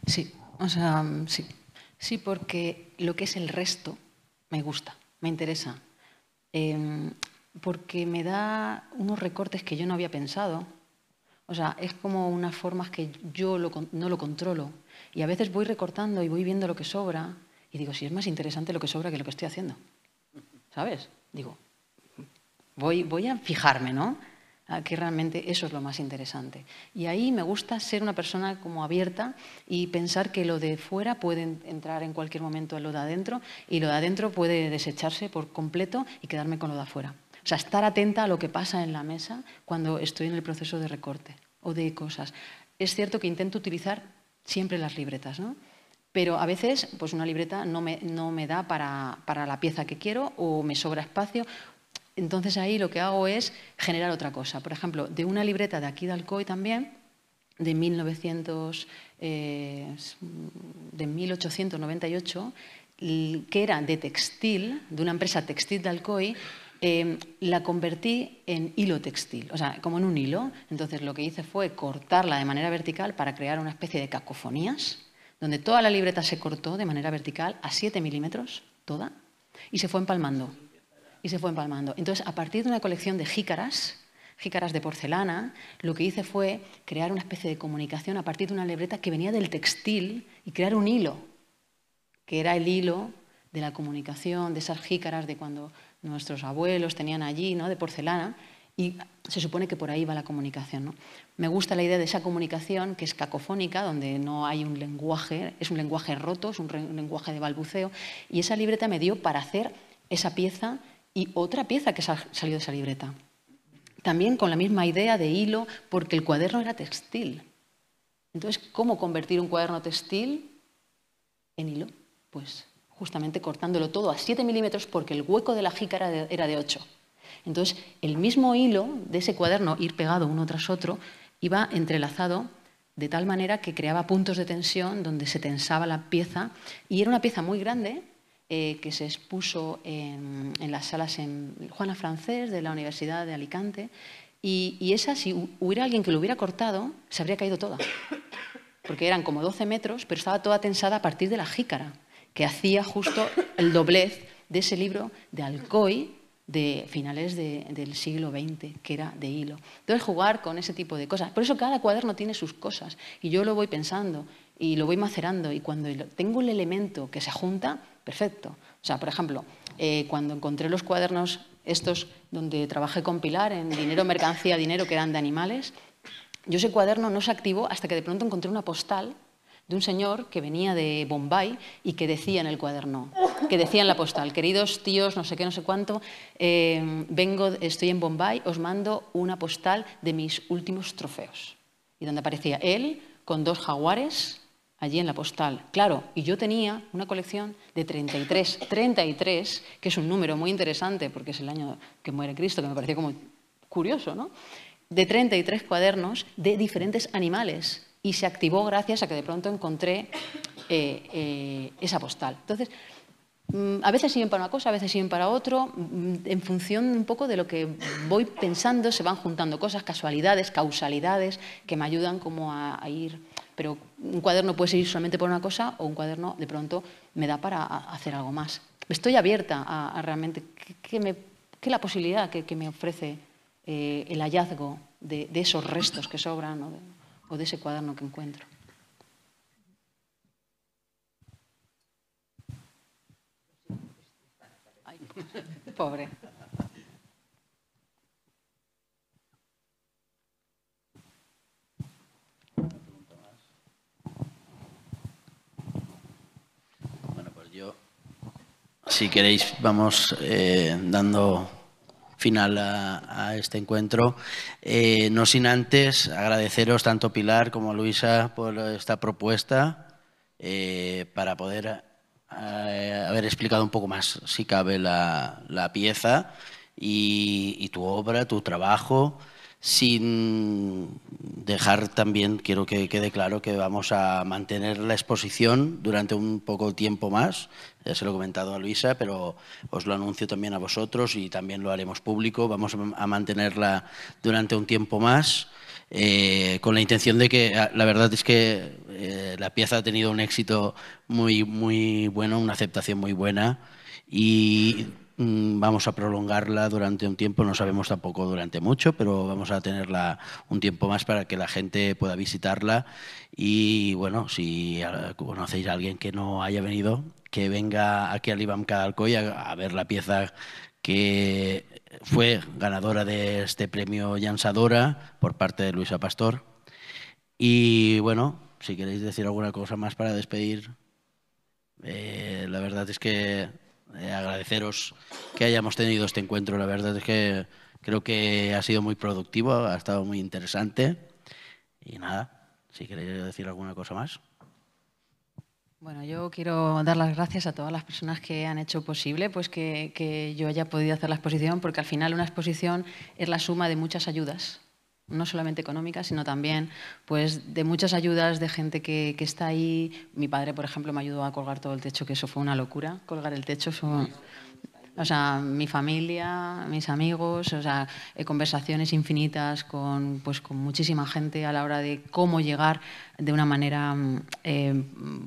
Sí, o sea, sí. Sí, porque lo que es el resto me gusta, me interesa. Porque me da unos recortes que yo no había pensado. O sea, es como unas formas que yo no lo controlo. Y a veces voy recortando y voy viendo lo que sobra y digo, sí, es más interesante lo que sobra que lo que estoy haciendo. ¿Sabes? Digo, voy a fijarme, ¿no? Que realmente eso es lo más interesante. Y ahí me gusta ser una persona como abierta y pensar que lo de fuera puede entrar en cualquier momento en lo de adentro y lo de adentro puede desecharse por completo y quedarme con lo de afuera. O sea, estar atenta a lo que pasa en la mesa cuando estoy en el proceso de recorte o de cosas. Es cierto que intento utilizar siempre las libretas, ¿no? Pero a veces pues una libreta no me da para la pieza que quiero o me sobra espacio. Entonces ahí lo que hago es generar otra cosa. Por ejemplo, de una libreta de aquí de Alcoy también, de 1898, que era de textil, de una empresa textil de Alcoy, la convertí en hilo textil, o sea, como en un hilo. Entonces lo que hice fue cortarla de manera vertical para crear una especie de cacofonías, donde toda la libreta se cortó de manera vertical a 7 milímetros, toda, y se fue empalmando. Entonces, a partir de una colección de jícaras de porcelana, lo que hice fue crear una especie de comunicación a partir de una libreta que venía del textil y crear un hilo, que era el hilo de la comunicación, de esas jícaras de cuando nuestros abuelos tenían allí, ¿no?, de porcelana, y se supone que por ahí va la comunicación, ¿no? Me gusta la idea de esa comunicación que es cacofónica, donde no hay un lenguaje, es un lenguaje roto, es un lenguaje de balbuceo, y esa libreta me dio para hacer esa pieza y otra pieza que salió de esa libreta. También con la misma idea de hilo, porque el cuaderno era textil. Entonces, ¿cómo convertir un cuaderno textil en hilo? Pues justamente cortándolo todo a 7 milímetros porque el hueco de la jícara era de 8. Entonces, el mismo hilo de ese cuaderno, ir pegado uno tras otro, iba entrelazado de tal manera que creaba puntos de tensión donde se tensaba la pieza y era una pieza muy grande que se expuso en las salas en Juana Francés de la Universidad de Alicante y esa, si hubiera alguien que lo hubiera cortado, se habría caído toda. Porque eran como 12 metros, pero estaba toda tensada a partir de la jícara, que hacía justo el doblez de ese libro de Alcoy de finales del siglo XX, que era de hilo. Entonces, jugar con ese tipo de cosas. Por eso cada cuaderno tiene sus cosas y yo lo voy pensando y lo voy macerando y cuando tengo el elemento que se junta, perfecto. O sea, por ejemplo, cuando encontré los cuadernos estos donde trabajé con Pilar en Dinero, Mercancía, Dinero, que eran de animales, yo ese cuaderno no se activó hasta que de pronto encontré una postal de un señor que venía de Bombay y que decía en el cuaderno, que decía en la postal, queridos tíos, no sé qué, no sé cuánto, estoy en Bombay, os mando una postal de mis últimos trofeos. Y donde aparecía él con 2 jaguares allí en la postal. Claro, y yo tenía una colección de 33, que es un número muy interesante porque es el año que muere Cristo, que me pareció como curioso, ¿no? De 33 cuadernos de diferentes animales. y se activó gracias a que de pronto encontré esa postal. Entonces, a veces sirven para una cosa, a veces sirven para otro, en función un poco de lo que voy pensando, se van juntando cosas, casualidades, causalidades, que me ayudan como a ir. Pero un cuaderno puede servir solamente por una cosa o un cuaderno de pronto me da para hacer algo más. Estoy abierta a realmente qué la posibilidad que me ofrece el hallazgo de esos restos que sobran o de ese cuaderno que encuentro. Ay, pobre. Bueno, pues yo, si queréis, vamos dando final a este encuentro. No sin antes agradeceros tanto Pilar como Luisa por esta propuesta para poder haber explicado un poco más, si cabe, la pieza y tu obra, tu trabajo, sin dejar también, quiero que quede claro que vamos a mantener la exposición durante un poco tiempo más. Ya se lo he comentado a Luisa, pero os lo anuncio también a vosotros y también lo haremos público. Vamos a mantenerla durante un tiempo más, con la intención de que, la verdad es que la pieza ha tenido un éxito muy bueno, una aceptación muy buena y vamos a prolongarla durante un tiempo, no sabemos tampoco durante mucho, pero vamos a tenerla un tiempo más para que la gente pueda visitarla y bueno, si conocéis a alguien que no haya venido, que venga aquí al IBAM Cada Alcoy a ver la pieza que fue ganadora de este premio Llançadora por parte de Luisa Pastor. Y bueno, si queréis decir alguna cosa más para despedir, la verdad es que agradeceros que hayamos tenido este encuentro. La verdad es que creo que ha sido muy productivo, ha estado muy interesante. Y nada, si queréis decir alguna cosa más. Bueno, yo quiero dar las gracias a todas las personas que han hecho posible pues que yo haya podido hacer la exposición, porque al final una exposición es la suma de muchas ayudas, no solamente económicas, sino también pues, de muchas ayudas de gente que está ahí. Mi padre, por ejemplo, me ayudó a colgar todo el techo, que eso fue una locura, colgar el techo. O sea, mi familia, mis amigos, o sea, conversaciones infinitas con muchísima gente a la hora de cómo llegar de una manera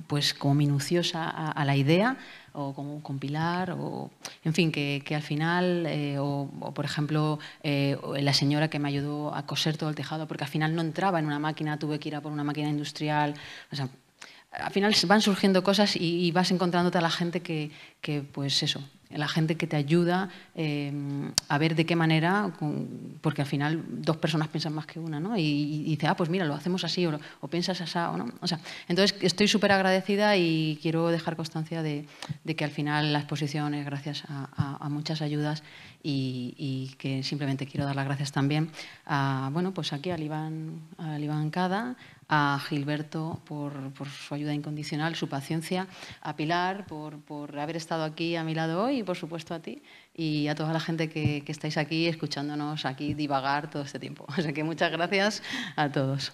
pues como minuciosa a la idea, o cómo compilar, o en fin, que al final, o por ejemplo, la señora que me ayudó a coser todo el tejado, porque al final no entraba en una máquina, tuve que ir a por una máquina industrial. O sea, al final van surgiendo cosas y vas encontrándote a la gente que pues eso, la gente que te ayuda a ver de qué manera, porque al final dos personas piensan más que una, ¿no? Y dice, pues mira, lo hacemos así, o piensas así, o no. O sea, entonces estoy súper agradecida y quiero dejar constancia de que al final la exposición es gracias a muchas ayudas y que simplemente quiero dar las gracias también a, bueno, pues aquí al Iván Cada, a Gilberto por su ayuda incondicional, su paciencia, a Pilar por haber estado aquí a mi lado hoy y por supuesto a ti y a toda la gente que estáis aquí escuchándonos aquí divagar todo este tiempo. O sea que muchas gracias a todos.